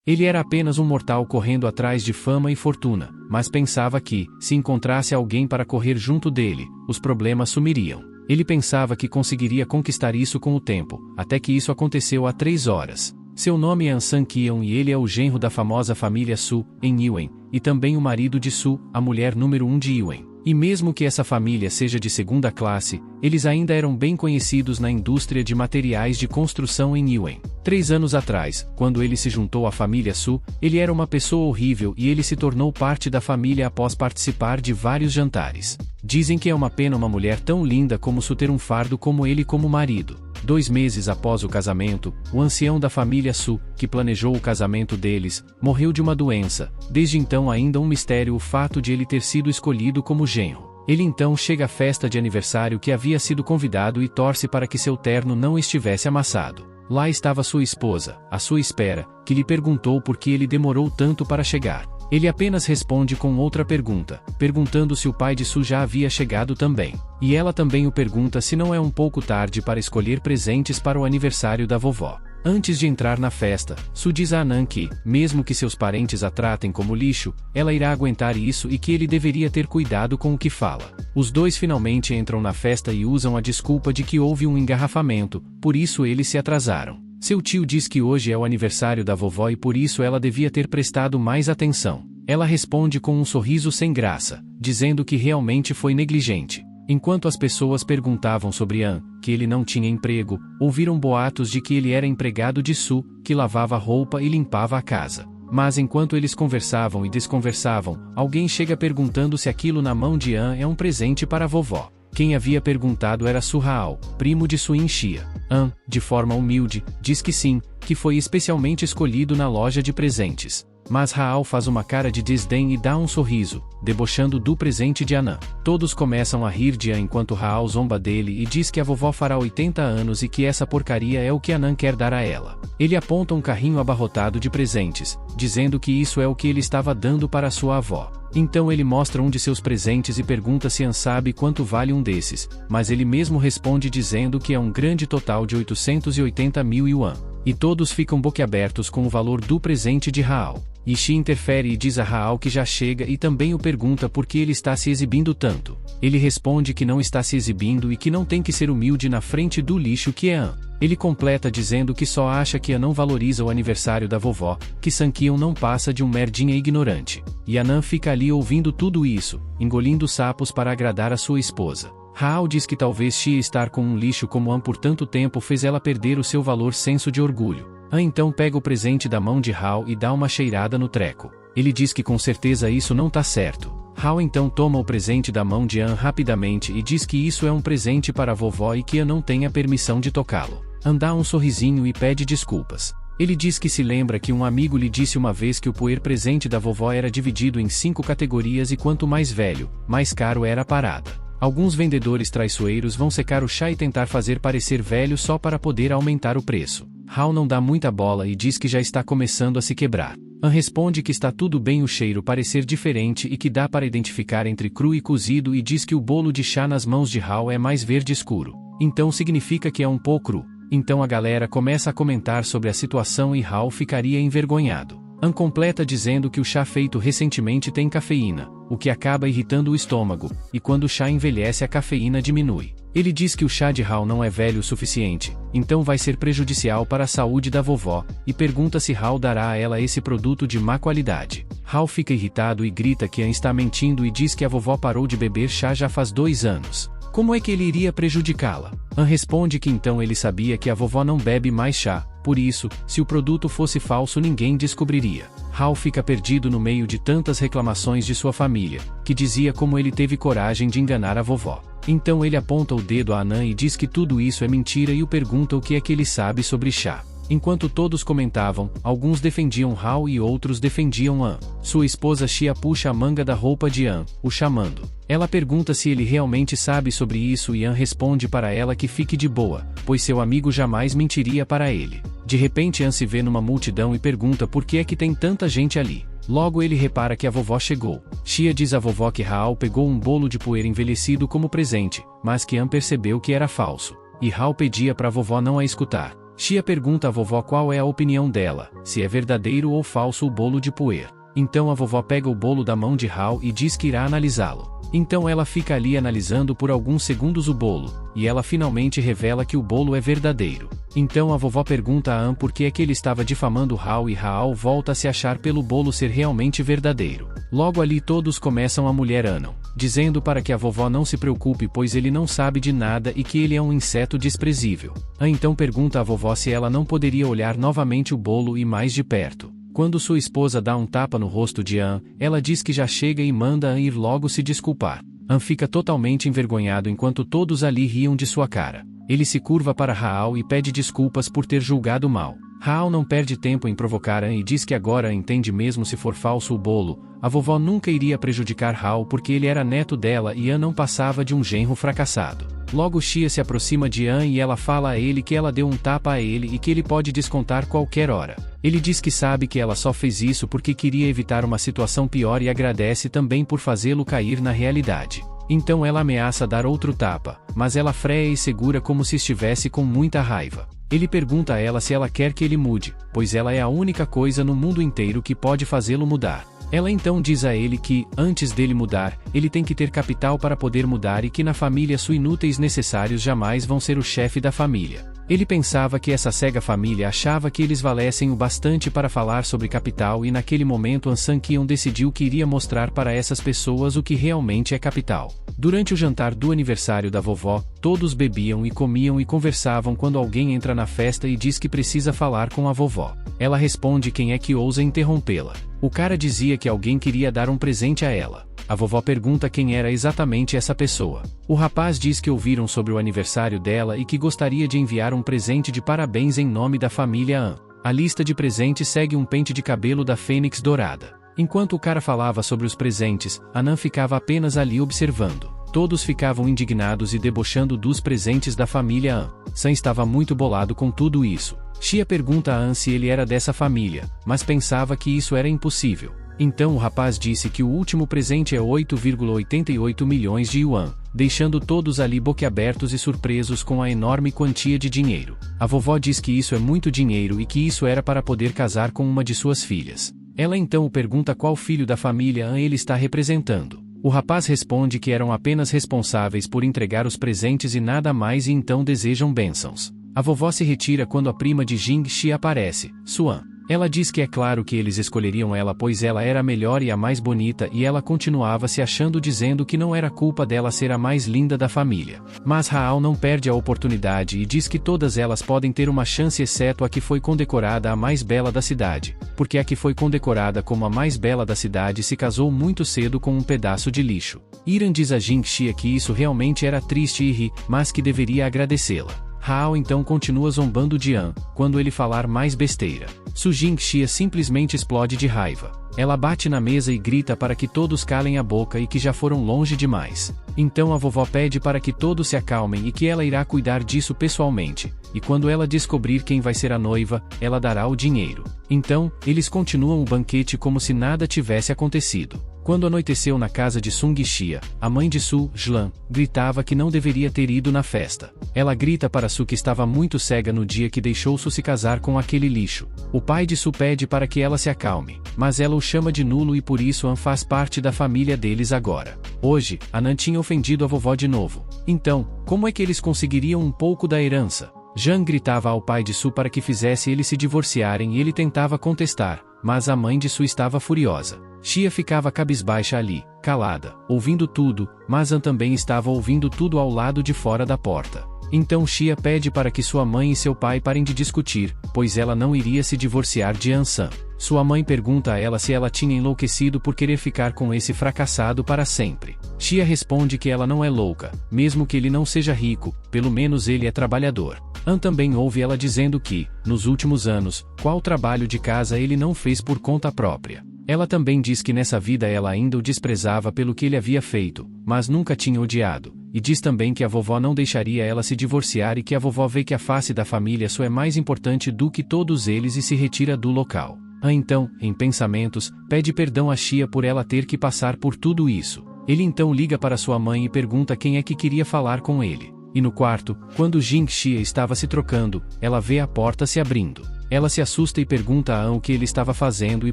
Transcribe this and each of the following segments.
Ele era apenas um mortal correndo atrás de fama e fortuna, mas pensava que, se encontrasse alguém para correr junto dele, os problemas sumiriam. Ele pensava que conseguiria conquistar isso com o tempo, até que isso aconteceu há 3 horas. Seu nome é An Sang-kyun e ele é o genro da famosa família Su, em Yuen, e também o marido de Su, a mulher número 1 de Yuen. E mesmo que essa família seja de segunda classe, eles ainda eram bem conhecidos na indústria de materiais de construção em Yuen. 3 anos atrás, quando ele se juntou à família Su, ele era uma pessoa horrível e ele se tornou parte da família após participar de vários jantares. Dizem que é uma pena uma mulher tão linda como Su ter um fardo como ele como marido. 2 meses após o casamento, o ancião da família Su, que planejou o casamento deles, morreu de uma doença. Desde então ainda um mistério o fato de ele ter sido escolhido como genro. Ele então chega à festa de aniversário que havia sido convidado e torce para que seu terno não estivesse amassado. Lá estava sua esposa, à sua espera, que lhe perguntou por que ele demorou tanto para chegar. Ele apenas responde com outra pergunta, perguntando se o pai de Su já havia chegado também. E ela também o pergunta se não é um pouco tarde para escolher presentes para o aniversário da vovó. Antes de entrar na festa, Su diz a Anan que, mesmo que seus parentes a tratem como lixo, ela irá aguentar isso e que ele deveria ter cuidado com o que fala. Os dois finalmente entram na festa e usam a desculpa de que houve um engarrafamento, por isso eles se atrasaram. Seu tio diz que hoje é o aniversário da vovó e por isso ela devia ter prestado mais atenção. Ela responde com um sorriso sem graça, dizendo que realmente foi negligente. Enquanto as pessoas perguntavam sobre An, que ele não tinha emprego, ouviram boatos de que ele era empregado de Su, que lavava roupa e limpava a casa. Mas enquanto eles conversavam e desconversavam, alguém chega perguntando se aquilo na mão de An é um presente para a vovó. Quem havia perguntado era Su Hao, primo de Su Inxia. An, de forma humilde, diz que sim, que foi especialmente escolhido na loja de presentes. Mas Hao faz uma cara de desdém e dá um sorriso, debochando do presente de Anan. Todos começam a rir de An enquanto Hao zomba dele e diz que a vovó fará 80 anos e que essa porcaria é o que Anan quer dar a ela. Ele aponta um carrinho abarrotado de presentes, dizendo que isso é o que ele estava dando para sua avó. Então ele mostra um de seus presentes e pergunta se An sabe quanto vale um desses, mas ele mesmo responde dizendo que é um grande total de 880 mil yuan. E todos ficam boquiabertos com o valor do presente de Hao. Ishi interfere e diz a Hao que já chega e também o pergunta por que ele está se exibindo tanto. Ele responde que não está se exibindo e que não tem que ser humilde na frente do lixo que é An. Ele completa dizendo que só acha que An não valoriza o aniversário da vovó, que Sang-kyun não passa de um merdinha ignorante. E Anan fica ali ouvindo tudo isso, engolindo sapos para agradar a sua esposa. Hao diz que talvez Xia estar com um lixo como An por tanto tempo fez ela perder o seu valor senso de orgulho. An então pega o presente da mão de Hao e dá uma cheirada no treco. Ele diz que com certeza isso não tá certo. Hao então toma o presente da mão de An rapidamente e diz que isso é um presente para a vovó e que An não tem a permissão de tocá-lo. An dá um sorrisinho e pede desculpas. Ele diz que se lembra que um amigo lhe disse uma vez que o puer presente da vovó era dividido em 5 categorias e quanto mais velho, mais caro era a parada. Alguns vendedores traiçoeiros vão secar o chá e tentar fazer parecer velho só para poder aumentar o preço. Hao não dá muita bola e diz que já está começando a se quebrar. An responde que está tudo bem o cheiro parecer diferente e que dá para identificar entre cru e cozido e diz que o bolo de chá nas mãos de Hao é mais verde escuro. Então significa que é um pouco cru. Então a galera começa a comentar sobre a situação e Hao ficaria envergonhado. An completa dizendo que o chá feito recentemente tem cafeína, o que acaba irritando o estômago, e quando o chá envelhece a cafeína diminui. Ele diz que o chá de Hao não é velho o suficiente, então vai ser prejudicial para a saúde da vovó, e pergunta se Hao dará a ela esse produto de má qualidade. Hao fica irritado e grita que An está mentindo e diz que a vovó parou de beber chá já faz 2 anos. Como é que ele iria prejudicá-la? An responde que então ele sabia que a vovó não bebe mais chá, por isso, se o produto fosse falso ninguém descobriria. Hao fica perdido no meio de tantas reclamações de sua família, que dizia como ele teve coragem de enganar a vovó. Então ele aponta o dedo a Anan e diz que tudo isso é mentira e o pergunta o que é que ele sabe sobre chá. Enquanto todos comentavam, alguns defendiam Hao e outros defendiam An. Sua esposa Xia puxa a manga da roupa de An, o chamando. Ela pergunta se ele realmente sabe sobre isso e An responde para ela que fique de boa, pois seu amigo jamais mentiria para ele. De repente An se vê numa multidão e pergunta por que é que tem tanta gente ali. Logo ele repara que a vovó chegou. Xia diz à vovó que Hao pegou um bolo de poeira envelhecido como presente, mas que An percebeu que era falso. E Hao pedia para a vovó não a escutar. Shia pergunta à vovó qual é a opinião dela, se é verdadeiro ou falso o bolo de puer. Então a vovó pega o bolo da mão de Hao e diz que irá analisá-lo. Então ela fica ali analisando por alguns segundos o bolo, e ela finalmente revela que o bolo é verdadeiro. Então a vovó pergunta a An por que é que ele estava difamando Hao e Hao volta a se achar pelo bolo ser realmente verdadeiro. Logo ali todos começam a mulher Anon, dizendo para que a vovó não se preocupe pois ele não sabe de nada e que ele é um inseto desprezível. An então pergunta à vovó se ela não poderia olhar novamente o bolo e mais de perto. Quando sua esposa dá um tapa no rosto de An, ela diz que já chega e manda An ir logo se desculpar. An fica totalmente envergonhado enquanto todos ali riam de sua cara. Ele se curva para Hao e pede desculpas por ter julgado mal. Hao não perde tempo em provocar An e diz que agora entende mesmo se for falso o bolo. A vovó nunca iria prejudicar Hao porque ele era neto dela e An não passava de um genro fracassado. Logo Shia se aproxima de An e ela fala a ele que ela deu um tapa a ele e que ele pode descontar qualquer hora. Ele diz que sabe que ela só fez isso porque queria evitar uma situação pior e agradece também por fazê-lo cair na realidade. Então ela ameaça dar outro tapa, mas ela freia e segura como se estivesse com muita raiva. Ele pergunta a ela se ela quer que ele mude, pois ela é a única coisa no mundo inteiro que pode fazê-lo mudar. Ela então diz a ele que, antes dele mudar, ele tem que ter capital para poder mudar e que na família sua inúteis necessários jamais vão ser o chefe da família. Ele pensava que essa cega família achava que eles valessem o bastante para falar sobre capital e naquele momento An San-Kion decidiu que iria mostrar para essas pessoas o que realmente é capital. Durante o jantar do aniversário da vovó, todos bebiam e comiam e conversavam quando alguém entra na festa e diz que precisa falar com a vovó. Ela responde quem é que ousa interrompê-la. O cara dizia que alguém queria dar um presente a ela. A vovó pergunta quem era exatamente essa pessoa. O rapaz diz que ouviram sobre o aniversário dela e que gostaria de enviar um presente de parabéns em nome da família An. A lista de presentes segue um pente de cabelo da Fênix Dourada. Enquanto o cara falava sobre os presentes, Anan ficava apenas ali observando. Todos ficavam indignados e debochando dos presentes da família An. San estava muito bolado com tudo isso. Shia pergunta a An se ele era dessa família, mas pensava que isso era impossível. Então o rapaz disse que o último presente é 8,88 milhões de yuan, deixando todos ali boquiabertos e surpresos com a enorme quantia de dinheiro. A vovó diz que isso é muito dinheiro e que isso era para poder casar com uma de suas filhas. Ela então o pergunta qual filho da família An ele está representando. O rapaz responde que eram apenas responsáveis por entregar os presentes e nada mais e então desejam bênçãos. A vovó se retira quando a prima de Jing Shi aparece, Suan. Ela diz que é claro que eles escolheriam ela pois ela era a melhor e a mais bonita e ela continuava se achando dizendo que não era culpa dela ser a mais linda da família. Mas Hao não perde a oportunidade e diz que todas elas podem ter uma chance exceto a que foi condecorada a mais bela da cidade, porque a que foi condecorada como a mais bela da cidade se casou muito cedo com um pedaço de lixo. Iran diz a Jing Xia que isso realmente era triste e ri, mas que deveria agradecê-la. Hao então continua zombando de An, quando ele falar mais besteira. Su Jingxia simplesmente explode de raiva. Ela bate na mesa e grita para que todos calem a boca e que já foram longe demais. Então a vovó pede para que todos se acalmem e que ela irá cuidar disso pessoalmente, e quando ela descobrir quem vai ser a noiva, ela dará o dinheiro. Então, eles continuam o banquete como se nada tivesse acontecido. Quando anoiteceu na casa de Sung Xia, a mãe de Su, Jlan, gritava que não deveria ter ido na festa. Ela grita para Su que estava muito cega no dia que deixou Su se casar com aquele lixo. O pai de Su pede para que ela se acalme, mas ela o chama de nulo e por isso An faz parte da família deles agora. Hoje, Anan tinha ofendido a vovó de novo. Então, como é que eles conseguiriam um pouco da herança? Jan gritava ao pai de Su para que fizesse eles se divorciarem e ele tentava contestar, mas a mãe de Su estava furiosa. Xia ficava cabisbaixa ali, calada, ouvindo tudo, mas An também estava ouvindo tudo ao lado de fora da porta. Então Xia pede para que sua mãe e seu pai parem de discutir, pois ela não iria se divorciar de An San. Sua mãe pergunta a ela se ela tinha enlouquecido por querer ficar com esse fracassado para sempre. Xia responde que ela não é louca, mesmo que ele não seja rico, pelo menos ele é trabalhador. An também ouve ela dizendo que, nos últimos anos, qual trabalho de casa ele não fez por conta própria. Ela também diz que nessa vida ela ainda o desprezava pelo que ele havia feito, mas nunca tinha odiado, e diz também que a vovó não deixaria ela se divorciar e que a vovó vê que a face da família só é mais importante do que todos eles e se retira do local. An então, em pensamentos, pede perdão a Xia por ela ter que passar por tudo isso. Ele então liga para sua mãe e pergunta quem é que queria falar com ele. E no quarto, quando Jing Xia estava se trocando, ela vê a porta se abrindo. Ela se assusta e pergunta a An o que ele estava fazendo e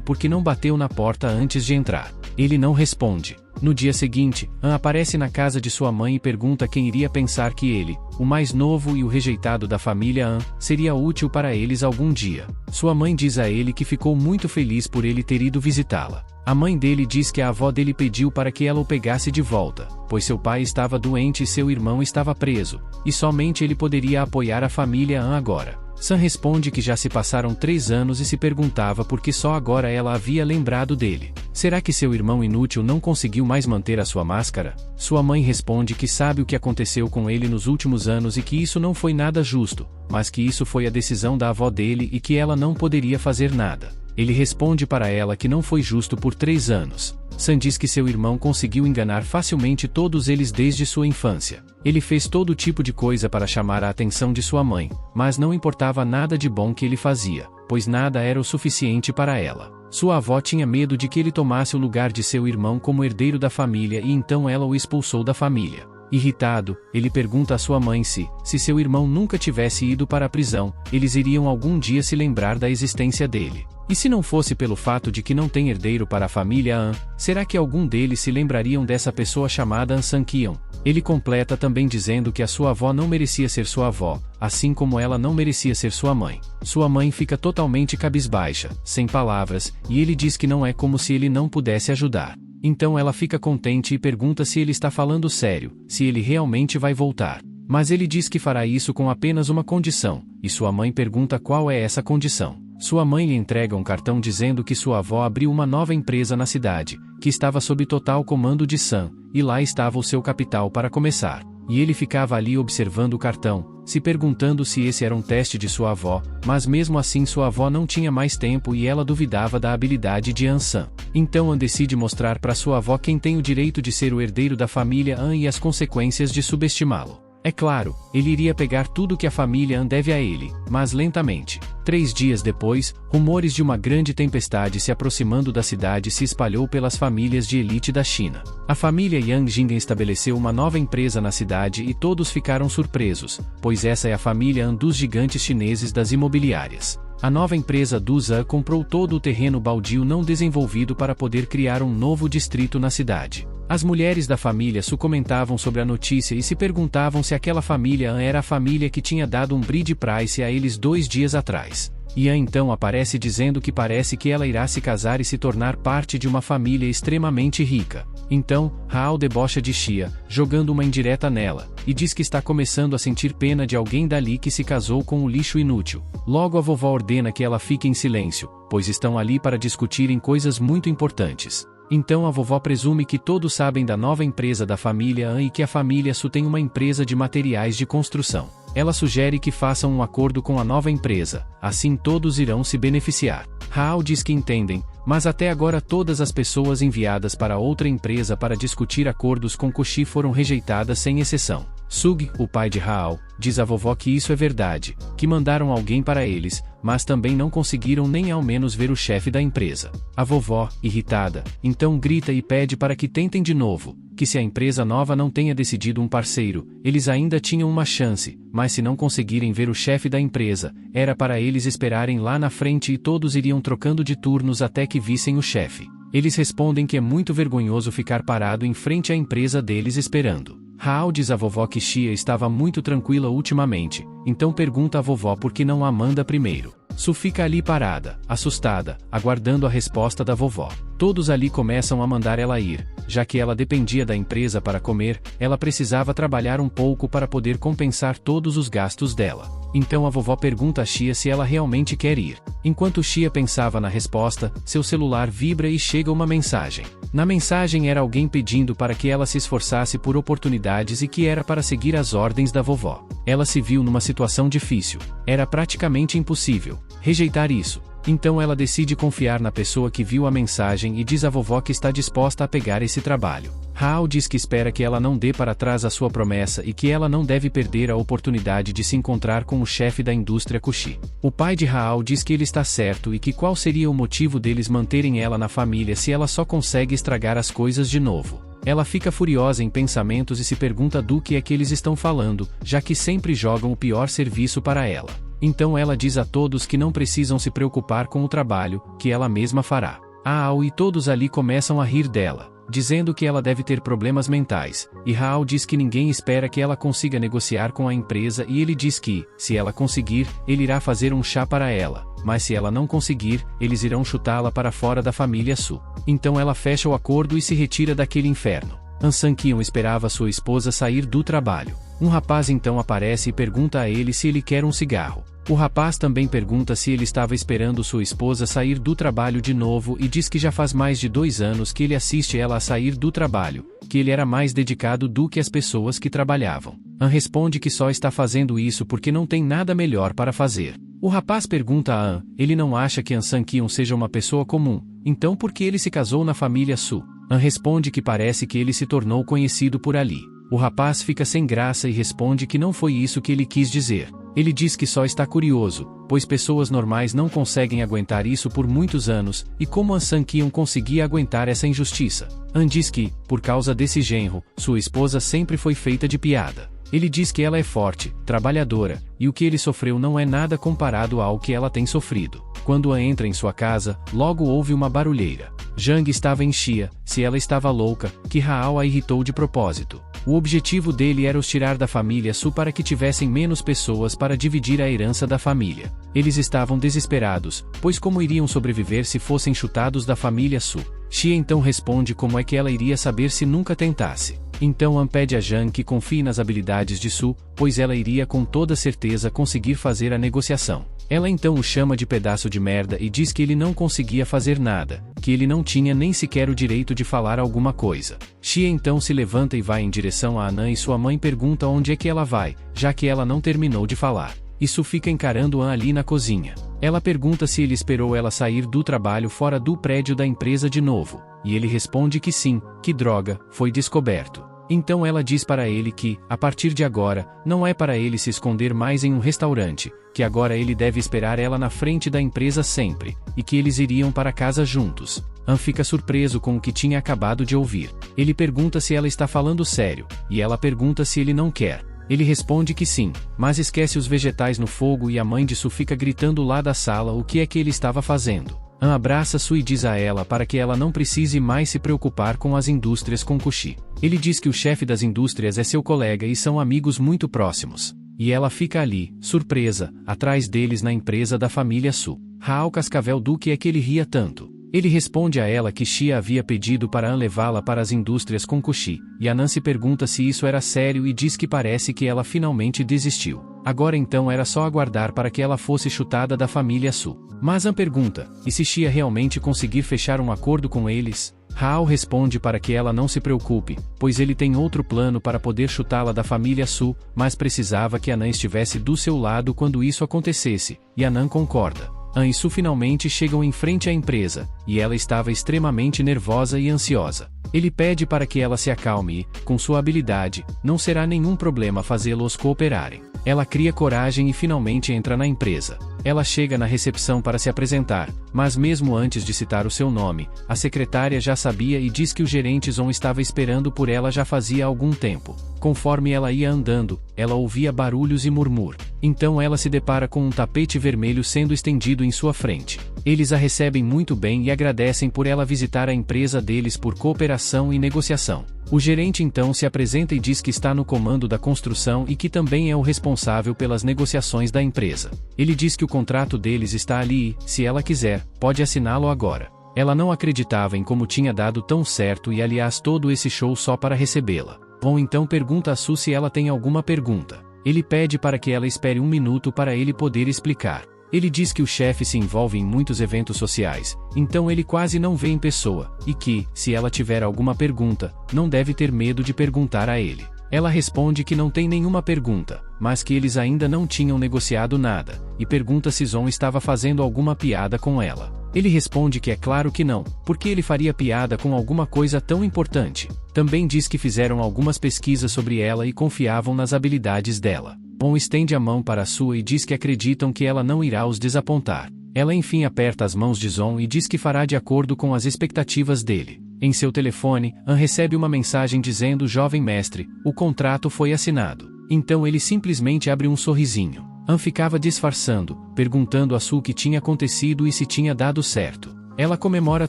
por que não bateu na porta antes de entrar. Ele não responde. No dia seguinte, An aparece na casa de sua mãe e pergunta quem iria pensar que ele, o mais novo e o rejeitado da família An, seria útil para eles algum dia. Sua mãe diz a ele que ficou muito feliz por ele ter ido visitá-la. A mãe dele diz que a avó dele pediu para que ela o pegasse de volta, pois seu pai estava doente e seu irmão estava preso, e somente ele poderia apoiar a família An agora. Sam responde que já se passaram 3 anos e se perguntava por que só agora ela havia lembrado dele. Será que seu irmão inútil não conseguiu mais manter a sua máscara? Sua mãe responde que sabe o que aconteceu com ele nos últimos anos e que isso não foi nada justo, mas que isso foi a decisão da avó dele e que ela não poderia fazer nada. Ele responde para ela que não foi justo por 3 anos. Sam diz que seu irmão conseguiu enganar facilmente todos eles desde sua infância. Ele fez todo tipo de coisa para chamar a atenção de sua mãe, mas não importava nada de bom que ele fazia, pois nada era o suficiente para ela. Sua avó tinha medo de que ele tomasse o lugar de seu irmão como herdeiro da família e então ela o expulsou da família. Irritado, ele pergunta à sua mãe se seu irmão nunca tivesse ido para a prisão, eles iriam algum dia se lembrar da existência dele. E se não fosse pelo fato de que não tem herdeiro para a família An, será que algum deles se lembrariam dessa pessoa chamada An San-Kion? Ele completa também dizendo que a sua avó não merecia ser sua avó, assim como ela não merecia ser sua mãe. Sua mãe fica totalmente cabisbaixa, sem palavras, e ele diz que não é como se ele não pudesse ajudar. Então ela fica contente e pergunta se ele está falando sério, se ele realmente vai voltar. Mas ele diz que fará isso com apenas uma condição, e sua mãe pergunta qual é essa condição. Sua mãe lhe entrega um cartão dizendo que sua avó abriu uma nova empresa na cidade, que estava sob total comando de Sam, e lá estava o seu capital para começar. E ele ficava ali observando o cartão, se perguntando se esse era um teste de sua avó, mas mesmo assim sua avó não tinha mais tempo e ela duvidava da habilidade de An San. Então An decide mostrar para sua avó quem tem o direito de ser o herdeiro da família An e as consequências de subestimá-lo. É claro, ele iria pegar tudo que a família An deve a ele, mas lentamente. 3 dias depois, rumores de uma grande tempestade se aproximando da cidade se espalhou pelas famílias de elite da China. A família Yang Jingen estabeleceu uma nova empresa na cidade e todos ficaram surpresos, pois essa é a família An dos gigantes chineses das imobiliárias. A nova empresa Duza comprou todo o terreno baldio não desenvolvido para poder criar um novo distrito na cidade. As mulheres da família Su comentavam sobre a notícia e se perguntavam se aquela família An era a família que tinha dado um bride price a eles 2 dias atrás. An então aparece dizendo que parece que ela irá se casar e se tornar parte de uma família extremamente rica. Então, Hao debocha de Xia, jogando uma indireta nela, e diz que está começando a sentir pena de alguém dali que se casou com o lixo inútil. Logo a vovó ordena que ela fique em silêncio, pois estão ali para discutirem coisas muito importantes. Então a vovó presume que todos sabem da nova empresa da família An e que a família Su tem uma empresa de materiais de construção. Ela sugere que façam um acordo com a nova empresa, assim todos irão se beneficiar. Hao diz que entendem, mas até agora todas as pessoas enviadas para outra empresa para discutir acordos com Kushi foram rejeitadas sem exceção. Sug, o pai de Hao, diz à vovó que isso é verdade, que mandaram alguém para eles, mas também não conseguiram nem ao menos ver o chefe da empresa. A vovó, irritada, então grita e pede para que tentem de novo, que se a empresa nova não tenha decidido um parceiro, eles ainda tinham uma chance, mas se não conseguirem ver o chefe da empresa, era para eles esperarem lá na frente e todos iriam trocando de turnos até que vissem o chefe. Eles respondem que é muito vergonhoso ficar parado em frente à empresa deles esperando. Hao diz à vovó que Xia estava muito tranquila ultimamente, então pergunta à vovó por que não a manda primeiro. Su fica ali parada, assustada, aguardando a resposta da vovó. Todos ali começam a mandar ela ir, já que ela dependia da empresa para comer, ela precisava trabalhar um pouco para poder compensar todos os gastos dela. Então a vovó pergunta a Xia se ela realmente quer ir. Enquanto Xia pensava na resposta, seu celular vibra e chega uma mensagem. Na mensagem era alguém pedindo para que ela se esforçasse por oportunidades e que era para seguir as ordens da vovó. Ela se viu numa situação difícil. Era praticamente impossível rejeitar isso. Então ela decide confiar na pessoa que viu a mensagem e diz à vovó que está disposta a pegar esse trabalho. Hao diz que espera que ela não dê para trás a sua promessa e que ela não deve perder a oportunidade de se encontrar com o chefe da indústria Kushi. O pai de Hao diz que ele está certo e que qual seria o motivo deles manterem ela na família se ela só consegue estragar as coisas de novo. Ela fica furiosa em pensamentos e se pergunta do que é que eles estão falando, já que sempre jogam o pior serviço para ela. Então ela diz a todos que não precisam se preocupar com o trabalho, que ela mesma fará. Hao e todos ali começam a rir dela, dizendo que ela deve ter problemas mentais, e Hao diz que ninguém espera que ela consiga negociar com a empresa e ele diz que, se ela conseguir, ele irá fazer um chá para ela, mas se ela não conseguir, eles irão chutá-la para fora da família Su. Então ela fecha o acordo e se retira daquele inferno. An Sang-kyun esperava sua esposa sair do trabalho. Um rapaz então aparece e pergunta a ele se ele quer um cigarro. O rapaz também pergunta se ele estava esperando sua esposa sair do trabalho de novo e diz que já faz mais de 2 anos que ele assiste ela a sair do trabalho, que ele era mais dedicado do que as pessoas que trabalhavam. An responde que só está fazendo isso porque não tem nada melhor para fazer. O rapaz pergunta a An, ele não acha que An Sang-kyun seja uma pessoa comum, então por que ele se casou na família Su? An responde que parece que ele se tornou conhecido por ali. O rapaz fica sem graça e responde que não foi isso que ele quis dizer. Ele diz que só está curioso, pois pessoas normais não conseguem aguentar isso por muitos anos, e como An Sang-kyun conseguia aguentar essa injustiça. An diz que, por causa desse genro, sua esposa sempre foi feita de piada. Ele diz que ela é forte, trabalhadora, e o que ele sofreu não é nada comparado ao que ela tem sofrido. Quando An entra em sua casa, logo houve uma barulheira. Jang estava em chia, se ela estava louca, que Hao a irritou de propósito. O objetivo dele era os tirar da família Su para que tivessem menos pessoas para dividir a herança da família. Eles estavam desesperados, pois como iriam sobreviver se fossem chutados da família Su? Xia então responde como é que ela iria saber se nunca tentasse. Então An pede a Jang que confie nas habilidades de Su, pois ela iria com toda certeza conseguir fazer a negociação. Ela então o chama de pedaço de merda e diz que ele não conseguia fazer nada, que ele não tinha nem sequer o direito de falar alguma coisa. Xia então se levanta e vai em direção a Anan e sua mãe pergunta onde é que ela vai, já que ela não terminou de falar. E Su fica encarando An ali na cozinha. Ela pergunta se ele esperou ela sair do trabalho fora do prédio da empresa de novo, e ele responde que sim, que droga, foi descoberto. Então ela diz para ele que, a partir de agora, não é para ele se esconder mais em um restaurante, que agora ele deve esperar ela na frente da empresa sempre, e que eles iriam para casa juntos. An fica surpreso com o que tinha acabado de ouvir. Ele pergunta se ela está falando sério, e ela pergunta se ele não quer. Ele responde que sim, mas esquece os vegetais no fogo e a mãe de Su fica gritando lá da sala o que é que ele estava fazendo. An abraça Su e diz a ela para que ela não precise mais se preocupar com as indústrias com Kushi. Ele diz que o chefe das indústrias é seu colega e são amigos muito próximos. E ela fica ali, surpresa, atrás deles na empresa da família Su. Hao Cascavel do que é que ele ria tanto? Ele responde a ela que Xia havia pedido para An levá-la para as indústrias com Kushi, e Anan se pergunta se isso era sério e diz que parece que ela finalmente desistiu. Agora então era só aguardar para que ela fosse chutada da família Su. Mas An pergunta, e se Xia realmente conseguir fechar um acordo com eles? Hao responde para que ela não se preocupe, pois ele tem outro plano para poder chutá-la da família Su, mas precisava que Anan estivesse do seu lado quando isso acontecesse, e Anan concorda. An e Su finalmente chegam em frente à empresa, e ela estava extremamente nervosa e ansiosa. Ele pede para que ela se acalme e, com sua habilidade, não será nenhum problema fazê-los cooperarem. Ela cria coragem e finalmente entra na empresa. Ela chega na recepção para se apresentar, mas mesmo antes de citar o seu nome, a secretária já sabia e diz que o gerente Zon estava esperando por ela já fazia algum tempo. Conforme ela ia andando, ela ouvia barulhos e murmúrio. Então ela se depara com um tapete vermelho sendo estendido em sua frente. Eles a recebem muito bem e agradecem por ela visitar a empresa deles por cooperação e negociação. O gerente então se apresenta e diz que está no comando da construção e que também é o responsável pelas negociações da empresa. Ele diz que o contrato deles está ali e, se ela quiser, pode assiná-lo agora. Ela não acreditava em como tinha dado tão certo e aliás todo esse show só para recebê-la. Von então pergunta a Su se ela tem alguma pergunta. Ele pede para que ela espere um minuto para ele poder explicar. Ele diz que o chefe se envolve em muitos eventos sociais, então ele quase não vê em pessoa, e que, se ela tiver alguma pergunta, não deve ter medo de perguntar a ele. Ela responde que não tem nenhuma pergunta, mas que eles ainda não tinham negociado nada, e pergunta se Zon estava fazendo alguma piada com ela. Ele responde que é claro que não, porque ele faria piada com alguma coisa tão importante. Também diz que fizeram algumas pesquisas sobre ela e confiavam nas habilidades dela. Bon estende a mão para a Su e diz que acreditam que ela não irá os desapontar. Ela enfim aperta as mãos de Zon e diz que fará de acordo com as expectativas dele. Em seu telefone, An recebe uma mensagem dizendo: jovem mestre, o contrato foi assinado. Então ele simplesmente abre um sorrisinho. An ficava disfarçando, perguntando a Su o que tinha acontecido e se tinha dado certo. Ela comemora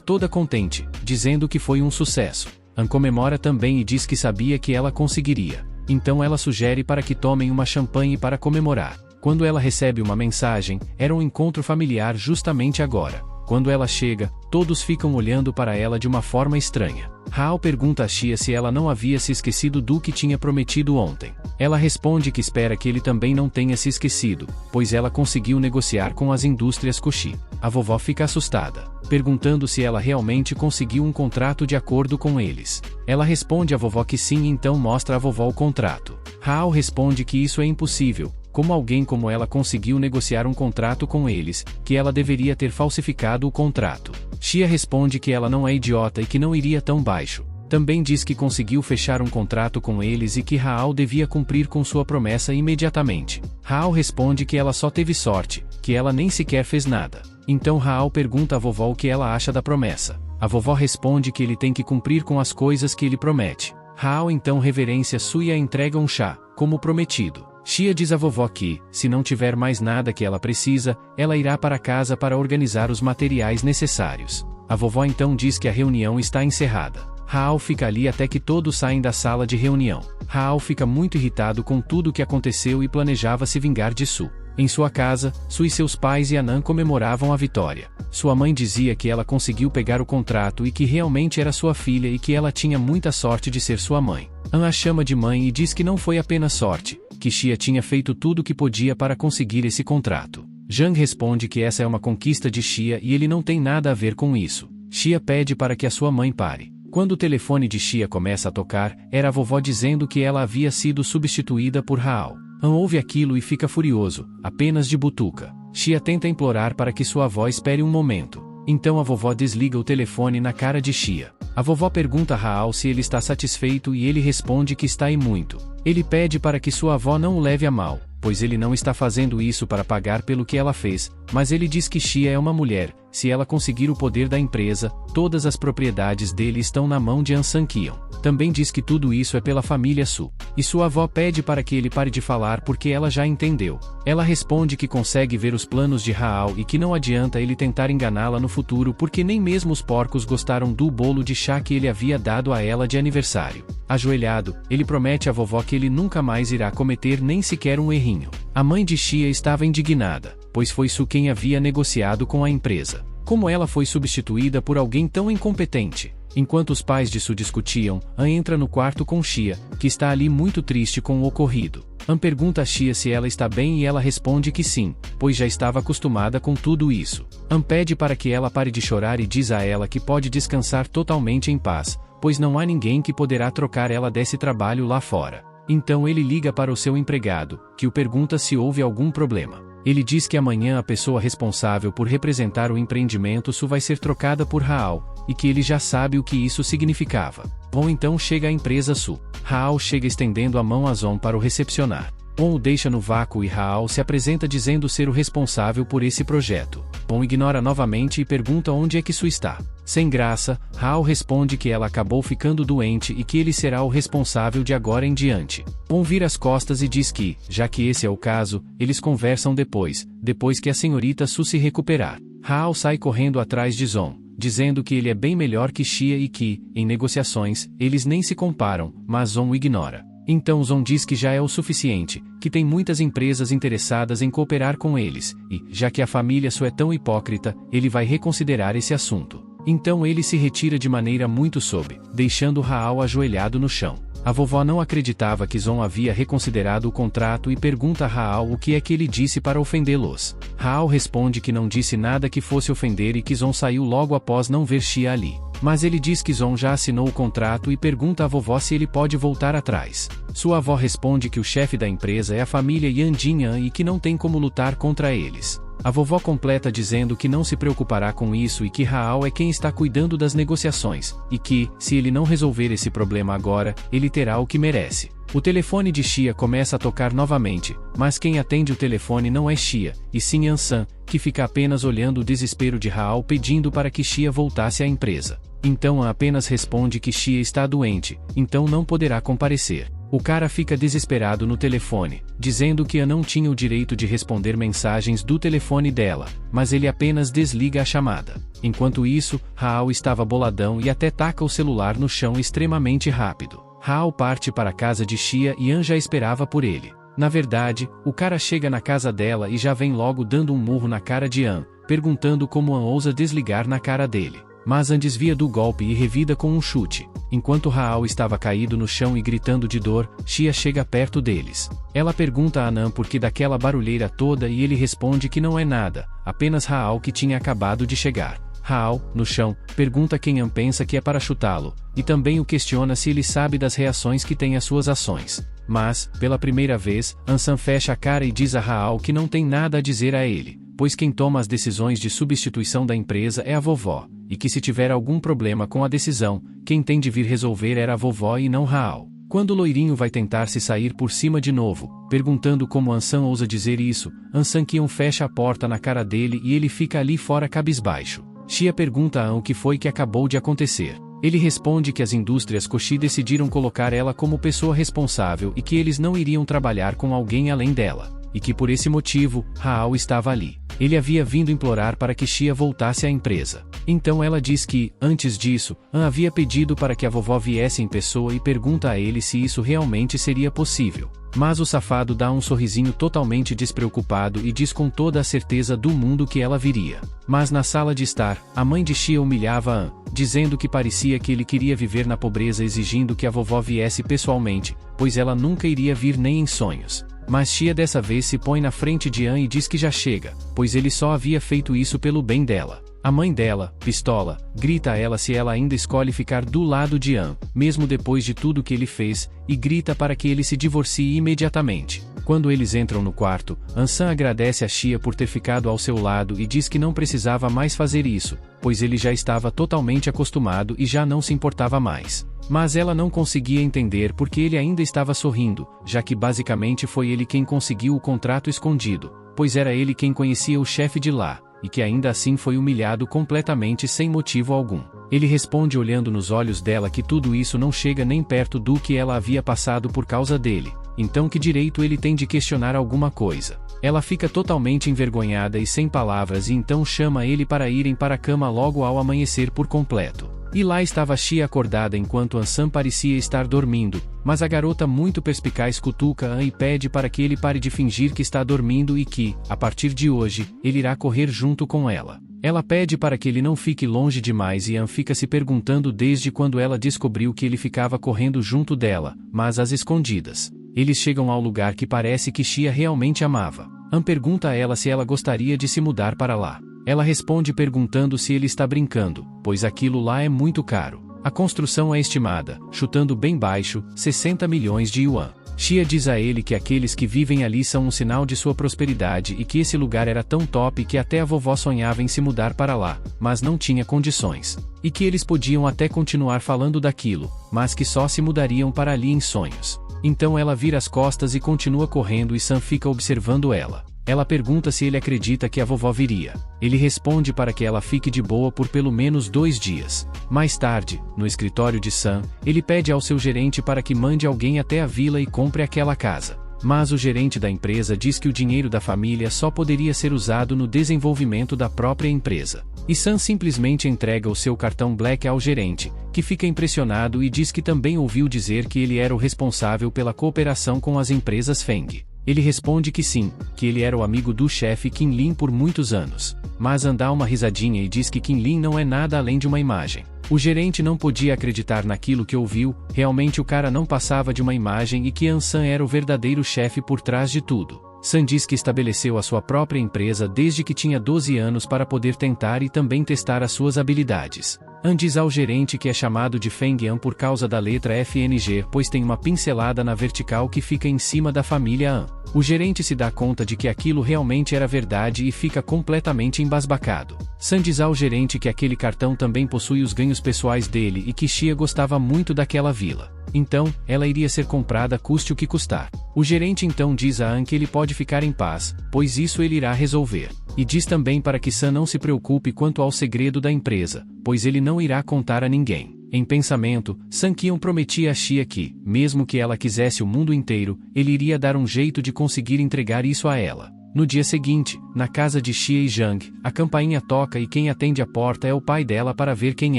toda contente, dizendo que foi um sucesso. An comemora também e diz que sabia que ela conseguiria. Então ela sugere para que tomem uma champanhe para comemorar. Quando ela recebe uma mensagem, era um encontro familiar justamente agora. Quando ela chega, todos ficam olhando para ela de uma forma estranha. Hao pergunta a Xia se ela não havia se esquecido do que tinha prometido ontem. Ela responde que espera que ele também não tenha se esquecido, pois ela conseguiu negociar com as indústrias Koshi. A vovó fica assustada, perguntando se ela realmente conseguiu um contrato de acordo com eles. Ela responde à vovó que sim e então mostra à vovó o contrato. Hao responde que isso é impossível. Como alguém como ela conseguiu negociar um contrato com eles, que ela deveria ter falsificado o contrato. Xia responde que ela não é idiota e que não iria tão baixo. Também diz que conseguiu fechar um contrato com eles e que Hao devia cumprir com sua promessa imediatamente. Hao responde que ela só teve sorte, que ela nem sequer fez nada. Então Hao pergunta à vovó o que ela acha da promessa. A vovó responde que ele tem que cumprir com as coisas que ele promete. Hao então reverencia Su e a entrega um chá, como prometido. Xia diz à vovó que, se não tiver mais nada que ela precisa, ela irá para casa para organizar os materiais necessários. A vovó então diz que a reunião está encerrada. Hao fica ali até que todos saem da sala de reunião. Hao fica muito irritado com tudo o que aconteceu e planejava se vingar de Su. Em sua casa, Su e seus pais e Anan comemoravam a vitória. Sua mãe dizia que ela conseguiu pegar o contrato e que realmente era sua filha e que ela tinha muita sorte de ser sua mãe. An a chama de mãe e diz que não foi apenas sorte, que Xia tinha feito tudo o que podia para conseguir esse contrato. Zhang responde que essa é uma conquista de Xia e ele não tem nada a ver com isso. Xia pede para que a sua mãe pare. Quando o telefone de Xia começa a tocar, era a vovó dizendo que ela havia sido substituída por Hao. An ouve aquilo e fica furioso, apenas de butuca. Xia tenta implorar para que sua avó espere um momento. Então a vovó desliga o telefone na cara de Xia. A vovó pergunta a Hao se ele está satisfeito e ele responde que está e muito. Ele pede para que sua avó não o leve a mal, pois ele não está fazendo isso para pagar pelo que ela fez, mas ele diz que Xia é uma mulher. Se ela conseguir o poder da empresa, todas as propriedades dele estão na mão de An Sanquion. Também diz que tudo isso é pela família Su. E sua avó pede para que ele pare de falar porque ela já entendeu. Ela responde que consegue ver os planos de Hao e que não adianta ele tentar enganá-la no futuro porque nem mesmo os porcos gostaram do bolo de chá que ele havia dado a ela de aniversário. Ajoelhado, ele promete à vovó que ele nunca mais irá cometer nem sequer um errinho. A mãe de Xia estava indignada, pois foi Su quem havia negociado com a empresa. Como ela foi substituída por alguém tão incompetente? Enquanto os pais de Su discutiam, An entra no quarto com Xia, que está ali muito triste com o ocorrido. An pergunta a Xia se ela está bem e ela responde que sim, pois já estava acostumada com tudo isso. An pede para que ela pare de chorar e diz a ela que pode descansar totalmente em paz, pois não há ninguém que poderá trocar ela desse trabalho lá fora. Então ele liga para o seu empregado, que o pergunta se houve algum problema. Ele diz que amanhã a pessoa responsável por representar o empreendimento Su vai ser trocada por Hao, e que ele já sabe o que isso significava. Bom então chega a empresa Su. Hao chega estendendo a mão a Zon para o recepcionar. Bon o deixa no vácuo e Hao se apresenta dizendo ser o responsável por esse projeto. Bon ignora novamente e pergunta onde é que Su está. Sem graça, Hao responde que ela acabou ficando doente e que ele será o responsável de agora em diante. Bon vira as costas e diz que, já que esse é o caso, eles conversam depois que a senhorita Su se recuperar. Hao sai correndo atrás de Zon, dizendo que ele é bem melhor que Xia e que, em negociações, eles nem se comparam, mas Zon o ignora. Então Zon diz que já é o suficiente, que tem muitas empresas interessadas em cooperar com eles, e, já que a família Su é tão hipócrita, ele vai reconsiderar esse assunto. Então ele se retira de maneira muito sob, deixando Hao ajoelhado no chão. A vovó não acreditava que Zon havia reconsiderado o contrato e pergunta a Hao o que é que ele disse para ofendê-los. Hao responde que não disse nada que fosse ofender e que Zon saiu logo após não ver Xia ali. Mas ele diz que Zon já assinou o contrato e pergunta à vovó se ele pode voltar atrás. Sua avó responde que o chefe da empresa é a família Yan Jinyan e que não tem como lutar contra eles. A vovó completa dizendo que não se preocupará com isso e que Hao é quem está cuidando das negociações, e que, se ele não resolver esse problema agora, ele terá o que merece. O telefone de Xia começa a tocar novamente, mas quem atende o telefone não é Xia, e sim An San, que fica apenas olhando o desespero de Hao pedindo para que Xia voltasse à empresa. Então An apenas responde que Xia está doente, então não poderá comparecer. O cara fica desesperado no telefone, dizendo que An não tinha o direito de responder mensagens do telefone dela, mas ele apenas desliga a chamada. Enquanto isso, Hao estava boladão e até taca o celular no chão extremamente rápido. Hao parte para a casa de Xia e An já esperava por ele. Na verdade, o cara chega na casa dela e já vem logo dando um murro na cara de An, perguntando como An ousa desligar na cara dele. Mas An desvia do golpe e revida com um chute. Enquanto Hao estava caído no chão e gritando de dor, Xia chega perto deles. Ela pergunta a An por que daquela barulheira toda e ele responde que não é nada, apenas Hao que tinha acabado de chegar. Hao, no chão, pergunta quem An pensa que é para chutá-lo, e também o questiona se ele sabe das reações que tem às suas ações. Mas, pela primeira vez, An-san fecha a cara e diz a Hao que não tem nada a dizer a ele, pois quem toma as decisões de substituição da empresa é a vovó, e que se tiver algum problema com a decisão, quem tem de vir resolver era a vovó e não Hao. Quando o loirinho vai tentar se sair por cima de novo, perguntando como An-san ousa dizer isso, An-san Kion fecha a porta na cara dele e ele fica ali fora cabisbaixo. Xia pergunta a An o que foi que acabou de acontecer. Ele responde que as indústrias Koshi decidiram colocar ela como pessoa responsável e que eles não iriam trabalhar com alguém além dela, e que por esse motivo, Hao estava ali. Ele havia vindo implorar para que Xia voltasse à empresa. Então ela diz que, antes disso, An havia pedido para que a vovó viesse em pessoa e pergunta a ele se isso realmente seria possível. Mas o safado dá um sorrisinho totalmente despreocupado e diz com toda a certeza do mundo que ela viria. Mas na sala de estar, a mãe de Xia humilhava An, dizendo que parecia que ele queria viver na pobreza exigindo que a vovó viesse pessoalmente, pois ela nunca iria vir nem em sonhos. Mas Xia dessa vez se põe na frente de An e diz que já chega, pois ele só havia feito isso pelo bem dela. A mãe dela, pistola, grita a ela se ela ainda escolhe ficar do lado de An, mesmo depois de tudo que ele fez, e grita para que ele se divorcie imediatamente. Quando eles entram no quarto, An-san agradece a Xia por ter ficado ao seu lado e diz que não precisava mais fazer isso, pois ele já estava totalmente acostumado e já não se importava mais. Mas ela não conseguia entender porque ele ainda estava sorrindo, já que basicamente foi ele quem conseguiu o contrato escondido, pois era ele quem conhecia o chefe de lá, e que ainda assim foi humilhado completamente sem motivo algum. Ele responde olhando nos olhos dela que tudo isso não chega nem perto do que ela havia passado por causa dele, então que direito ele tem de questionar alguma coisa? Ela fica totalmente envergonhada e sem palavras e então chama ele para irem para a cama logo ao amanhecer por completo. E lá estava Xia acordada enquanto An-san parecia estar dormindo, mas a garota muito perspicaz cutuca An e pede para que ele pare de fingir que está dormindo e que, a partir de hoje, ele irá correr junto com ela. Ela pede para que ele não fique longe demais e An fica se perguntando desde quando ela descobriu que ele ficava correndo junto dela, mas às escondidas. Eles chegam ao lugar que parece que Xia realmente amava. An pergunta a ela se ela gostaria de se mudar para lá. Ela responde perguntando se ele está brincando, pois aquilo lá é muito caro. A construção é estimada, chutando bem baixo, 60 milhões de yuan. Xia diz a ele que aqueles que vivem ali são um sinal de sua prosperidade e que esse lugar era tão top que até a vovó sonhava em se mudar para lá, mas não tinha condições. E que eles podiam até continuar falando daquilo, mas que só se mudariam para ali em sonhos. Então ela vira as costas e continua correndo e Sam fica observando ela. Ela pergunta se ele acredita que a vovó viria. Ele responde para que ela fique de boa por pelo menos 2 dias. Mais tarde, no escritório de Sam, ele pede ao seu gerente para que mande alguém até a vila e compre aquela casa. Mas o gerente da empresa diz que o dinheiro da família só poderia ser usado no desenvolvimento da própria empresa. E Sam simplesmente entrega o seu cartão Black ao gerente, que fica impressionado e diz que também ouviu dizer que ele era o responsável pela cooperação com as empresas Feng. Ele responde que sim, que ele era o amigo do chefe Qin Lin por muitos anos. Mas An dá uma risadinha e diz que Qin Lin não é nada além de uma imagem. O gerente não podia acreditar naquilo que ouviu, realmente o cara não passava de uma imagem e que An-san era o verdadeiro chefe por trás de tudo. Sam diz que estabeleceu a sua própria empresa desde que tinha 12 anos para poder tentar e também testar as suas habilidades. An diz ao gerente que é chamado de Feng An por causa da letra FNG, pois tem uma pincelada na vertical que fica em cima da família An. O gerente se dá conta de que aquilo realmente era verdade e fica completamente embasbacado. Sam diz ao gerente que aquele cartão também possui os ganhos pessoais dele e que Xia gostava muito daquela vila. Então, ela iria ser comprada custe o que custar. O gerente então diz a An que ele pode ficar em paz, pois isso ele irá resolver. E diz também para que Sam não se preocupe quanto ao segredo da empresa, pois ele não não irá contar a ninguém. Em pensamento, Sankion prometia a Xia que, mesmo que ela quisesse o mundo inteiro, ele iria dar um jeito de conseguir entregar isso a ela. No dia seguinte, na casa de Xia e Zhang, a campainha toca e quem atende a porta é o pai dela para ver quem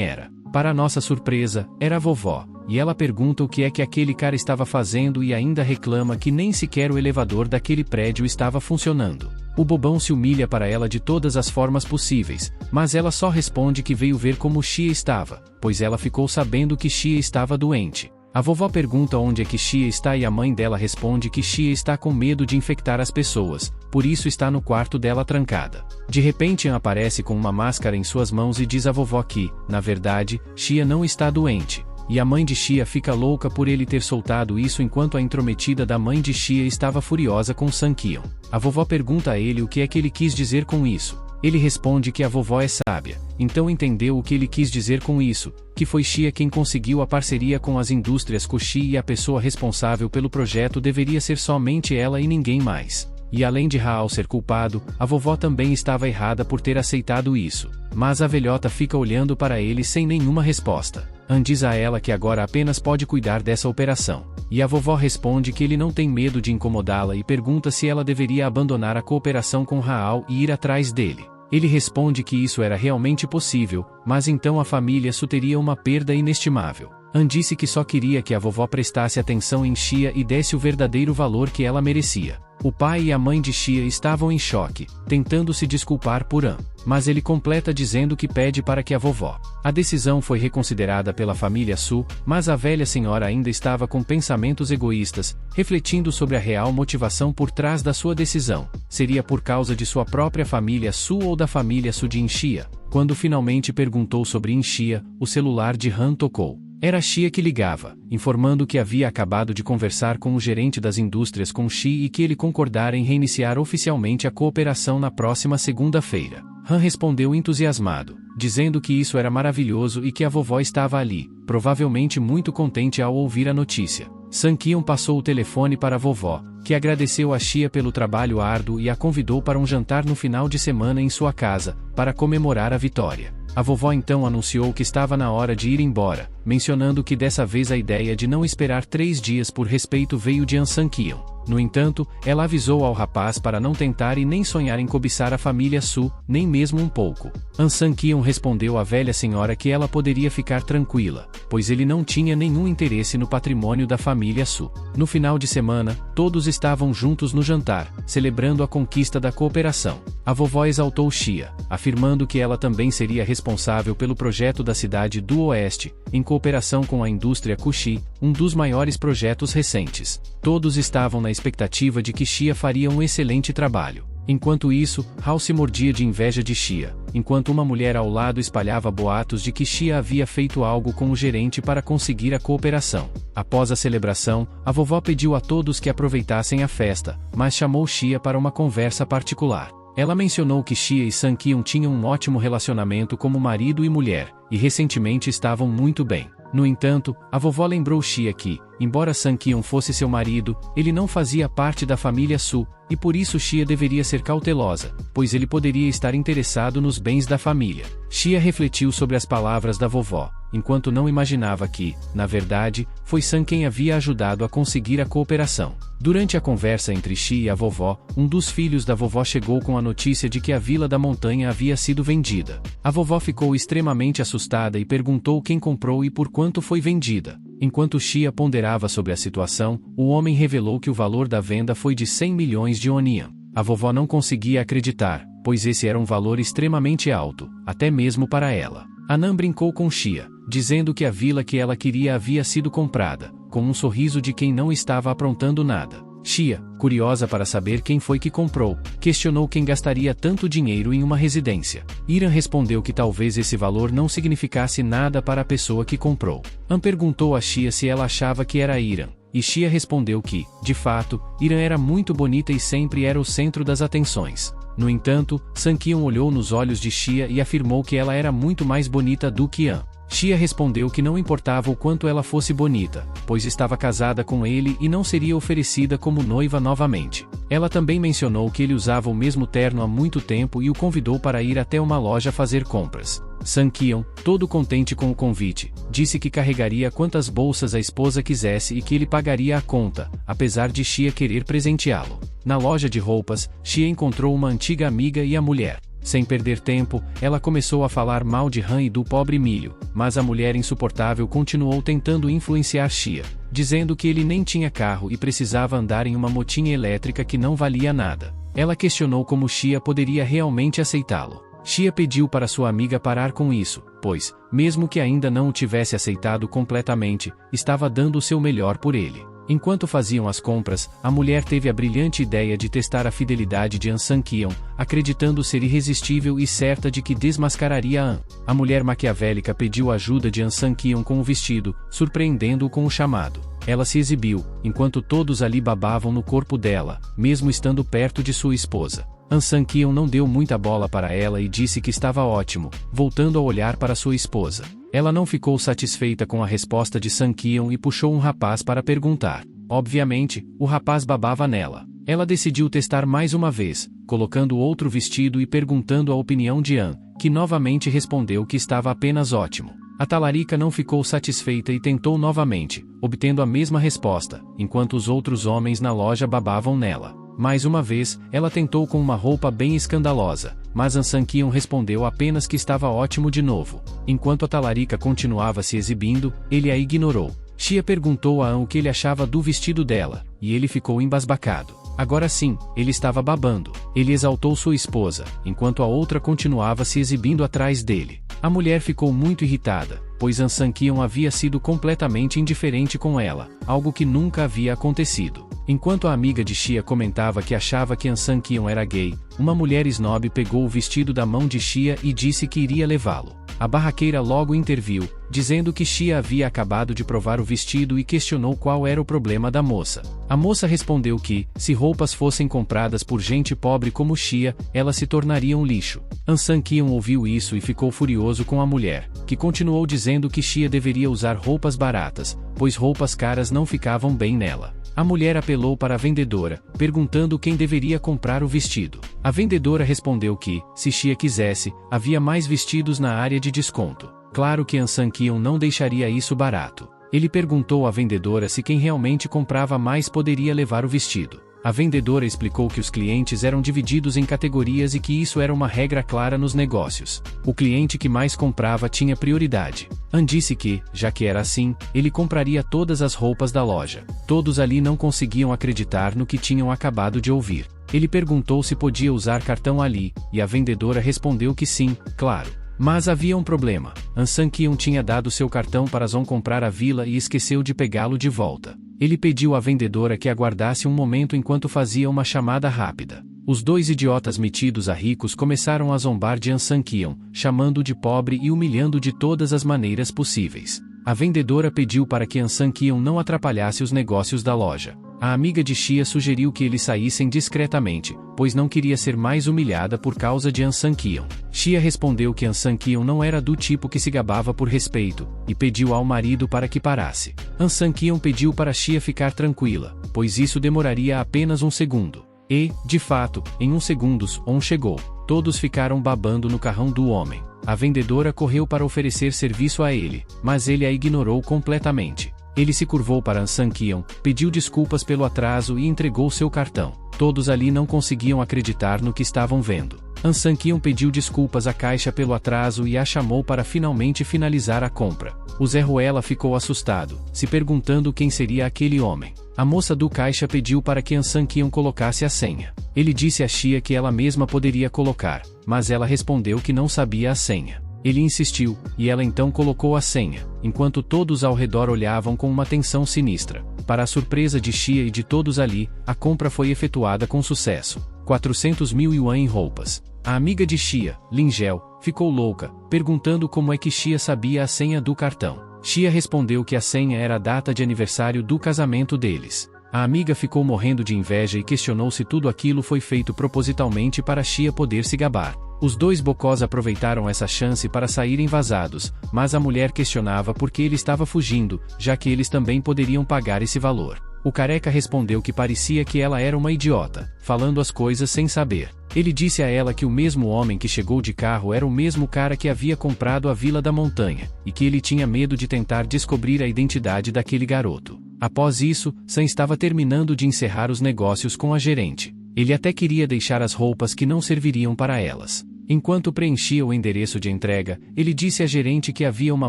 era. Para nossa surpresa, era a vovó, e ela pergunta o que é que aquele cara estava fazendo e ainda reclama que nem sequer o elevador daquele prédio estava funcionando. O bobão se humilha para ela de todas as formas possíveis, mas ela só responde que veio ver como Xia estava, pois ela ficou sabendo que Xia estava doente. A vovó pergunta onde é que Xia está e a mãe dela responde que Xia está com medo de infectar as pessoas, por isso está no quarto dela trancada. De repente An aparece com uma máscara em suas mãos e diz à vovó que, na verdade, Xia não está doente. E a mãe de Xia fica louca por ele ter soltado isso enquanto a intrometida da mãe de Xia estava furiosa com Sankion. A vovó pergunta a ele o que é que ele quis dizer com isso. Ele responde que a vovó é sábia, então entendeu o que ele quis dizer com isso, que foi Xia quem conseguiu a parceria com as indústrias Kushi e a pessoa responsável pelo projeto deveria ser somente ela e ninguém mais. E além de Raal ser culpado, a vovó também estava errada por ter aceitado isso. Mas a velhota fica olhando para ele sem nenhuma resposta. An diz a ela que agora apenas pode cuidar dessa operação. E a vovó responde que ele não tem medo de incomodá-la e pergunta se ela deveria abandonar a cooperação com Raal e ir atrás dele. Ele responde que isso era realmente possível, mas então a família Su teria uma perda inestimável. An disse que só queria que a vovó prestasse atenção em Xia e desse o verdadeiro valor que ela merecia. O pai e a mãe de Xia estavam em choque, tentando se desculpar por An. Mas ele completa dizendo que pede para que a vovó. A decisão foi reconsiderada pela família Su, mas a velha senhora ainda estava com pensamentos egoístas, refletindo sobre a real motivação por trás da sua decisão. Seria por causa de sua própria família Su ou da família Su de Xia? Quando finalmente perguntou sobre Xia, o celular de Han tocou. Era Xia que ligava, informando que havia acabado de conversar com o gerente das indústrias com Xi e que ele concordara em reiniciar oficialmente a cooperação na próxima segunda-feira. Han respondeu entusiasmado, dizendo que isso era maravilhoso e que a vovó estava ali, provavelmente muito contente ao ouvir a notícia. Sankion passou o telefone para a vovó, que agradeceu a Xia pelo trabalho árduo e a convidou para um jantar no final de semana em sua casa, para comemorar a vitória. A vovó então anunciou que estava na hora de ir embora, mencionando que dessa vez a ideia de não esperar 3 dias por respeito veio de An Sankion. No entanto, ela avisou ao rapaz para não tentar e nem sonhar em cobiçar a família Su, nem mesmo um pouco. An Sankion respondeu à velha senhora que ela poderia ficar tranquila, pois ele não tinha nenhum interesse no patrimônio da família Su. No final de semana, todos estavam juntos no jantar, celebrando a conquista da cooperação. A vovó exaltou Xia, afirmando que ela também seria responsável pelo projeto da cidade do Oeste, em cooperação com a indústria Kushi, um dos maiores projetos recentes. Todos estavam na expectativa de que Xia faria um excelente trabalho. Enquanto isso, Hao se mordia de inveja de Xia, enquanto uma mulher ao lado espalhava boatos de que Xia havia feito algo com o gerente para conseguir a cooperação. Após a celebração, a vovó pediu a todos que aproveitassem a festa, mas chamou Xia para uma conversa particular. Ela mencionou que Xia e Sankion tinham um ótimo relacionamento como marido e mulher, e recentemente estavam muito bem. No entanto, a vovó lembrou Xia que, embora Sankion fosse seu marido, ele não fazia parte da família Su, e por isso Xia deveria ser cautelosa, pois ele poderia estar interessado nos bens da família. Xia refletiu sobre as palavras da vovó, enquanto não imaginava que, na verdade, foi San quem havia ajudado a conseguir a cooperação. Durante a conversa entre Xi e a vovó, um dos filhos da vovó chegou com a notícia de que a Vila da Montanha havia sido vendida. A vovó ficou extremamente assustada e perguntou quem comprou e por quanto foi vendida. Enquanto Xia ponderava sobre a situação, o homem revelou que o valor da venda foi de 100 milhões de Onian. A vovó não conseguia acreditar, pois esse era um valor extremamente alto, até mesmo para ela. Anan brincou com Xia, dizendo que a vila que ela queria havia sido comprada, com um sorriso de quem não estava aprontando nada. Xia, curiosa para saber quem foi que comprou, questionou quem gastaria tanto dinheiro em uma residência. Iran respondeu que talvez esse valor não significasse nada para a pessoa que comprou. An perguntou a Xia se ela achava que era Iran, e Xia respondeu que, de fato, Iran era muito bonita e sempre era o centro das atenções. No entanto, Sankion olhou nos olhos de Xia e afirmou que ela era muito mais bonita do que An. Xia respondeu que não importava o quanto ela fosse bonita, pois estava casada com ele e não seria oferecida como noiva novamente. Ela também mencionou que ele usava o mesmo terno há muito tempo e o convidou para ir até uma loja fazer compras. Sun Qian, todo contente com o convite, disse que carregaria quantas bolsas a esposa quisesse e que ele pagaria a conta, apesar de Xia querer presenteá-lo. Na loja de roupas, Xia encontrou uma antiga amiga e a mulher. Sem perder tempo, ela começou a falar mal de Han e do pobre Milho, mas a mulher insuportável continuou tentando influenciar Xia, dizendo que ele nem tinha carro e precisava andar em uma motinha elétrica que não valia nada. Ela questionou como Xia poderia realmente aceitá-lo. Xia pediu para sua amiga parar com isso, pois, mesmo que ainda não o tivesse aceitado completamente, estava dando o seu melhor por ele. Enquanto faziam as compras, a mulher teve a brilhante ideia de testar a fidelidade de Sun Qian, acreditando ser irresistível e certa de que desmascararia An. A mulher maquiavélica pediu ajuda de Sun Qian com o vestido, surpreendendo-o com o chamado. Ela se exibiu, enquanto todos ali babavam no corpo dela, mesmo estando perto de sua esposa. Sun Qian não deu muita bola para ela e disse que estava ótimo, voltando a olhar para sua esposa. Ela não ficou satisfeita com a resposta de Sun Qian e puxou um rapaz para perguntar. Obviamente, o rapaz babava nela. Ela decidiu testar mais uma vez, colocando outro vestido e perguntando a opinião de An, que novamente respondeu que estava apenas ótimo. A talarica não ficou satisfeita e tentou novamente, obtendo a mesma resposta, enquanto os outros homens na loja babavam nela. Mais uma vez, ela tentou com uma roupa bem escandalosa, mas Sun Qian respondeu apenas que estava ótimo de novo. Enquanto a talarica continuava se exibindo, ele a ignorou. Xia perguntou a An o que ele achava do vestido dela, e ele ficou embasbacado. Agora sim, ele estava babando. Ele exaltou sua esposa, enquanto a outra continuava se exibindo atrás dele. A mulher ficou muito irritada, pois Sun Qian havia sido completamente indiferente com ela, algo que nunca havia acontecido. Enquanto a amiga de Xia comentava que achava que Sun Qian era gay, uma mulher snob pegou o vestido da mão de Xia e disse que iria levá-lo. A barraqueira logo interviu, dizendo que Xia havia acabado de provar o vestido e questionou qual era o problema da moça. A moça respondeu que, se roupas fossem compradas por gente pobre como Xia, elas se tornariam um lixo. Sun Qian ouviu isso e ficou furioso com a mulher, que continuou dizendo que Xia deveria usar roupas baratas, pois roupas caras não ficavam bem nela. A mulher apelou para a vendedora, perguntando quem deveria comprar o vestido. A vendedora respondeu que, se Xia quisesse, havia mais vestidos na área de desconto. Claro que Sun Qian não deixaria isso barato. Ele perguntou à vendedora se quem realmente comprava mais poderia levar o vestido. A vendedora explicou que os clientes eram divididos em categorias e que isso era uma regra clara nos negócios. O cliente que mais comprava tinha prioridade. An disse que, já que era assim, ele compraria todas as roupas da loja. Todos ali não conseguiam acreditar no que tinham acabado de ouvir. Ele perguntou se podia usar cartão ali, e a vendedora respondeu que sim, claro. Mas havia um problema. Sun Qian tinha dado seu cartão para Zon comprar a vila e esqueceu de pegá-lo de volta. Ele pediu à vendedora que aguardasse um momento enquanto fazia uma chamada rápida. Os dois idiotas metidos a ricos começaram a zombar de Sun Qian, chamando-o de pobre e humilhando de todas as maneiras possíveis. A vendedora pediu para que Sun Qian não atrapalhasse os negócios da loja. A amiga de Xia sugeriu que eles saíssem discretamente, pois não queria ser mais humilhada por causa de Sun Qian. Xia respondeu que Sun Qian não era do tipo que se gabava por respeito, e pediu ao marido para que parasse. Sun Qian pediu para Xia ficar tranquila, pois isso demoraria apenas um segundo. E, de fato, em um segundo, On chegou. Todos ficaram babando no carrão do homem. A vendedora correu para oferecer serviço a ele, mas ele a ignorou completamente. Ele se curvou para Sun Qian, pediu desculpas pelo atraso e entregou seu cartão. Todos ali não conseguiam acreditar no que estavam vendo. Sun Qian pediu desculpas à caixa pelo atraso e a chamou para finalmente finalizar a compra. O Zé Ruela ficou assustado, se perguntando quem seria aquele homem. A moça do caixa pediu para que Sun Qian colocasse a senha. Ele disse a Xia que ela mesma poderia colocar, mas ela respondeu que não sabia a senha. Ele insistiu, e ela então colocou a senha, enquanto todos ao redor olhavam com uma tensão sinistra. Para a surpresa de Xia e de todos ali, a compra foi efetuada com sucesso. 400 mil yuan em roupas. A amiga de Xia, Lingel, ficou louca, perguntando como é que Xia sabia a senha do cartão. Xia respondeu que a senha era a data de aniversário do casamento deles. A amiga ficou morrendo de inveja e questionou se tudo aquilo foi feito propositalmente para Xia poder se gabar. Os dois bocós aproveitaram essa chance para saírem vazados, mas a mulher questionava por que ele estava fugindo, já que eles também poderiam pagar esse valor. O careca respondeu que parecia que ela era uma idiota, falando as coisas sem saber. Ele disse a ela que o mesmo homem que chegou de carro era o mesmo cara que havia comprado a Vila da Montanha, e que ele tinha medo de tentar descobrir a identidade daquele garoto. Após isso, Sam estava terminando de encerrar os negócios com a gerente. Ele até queria deixar as roupas que não serviriam para elas. Enquanto preenchia o endereço de entrega, ele disse à gerente que havia uma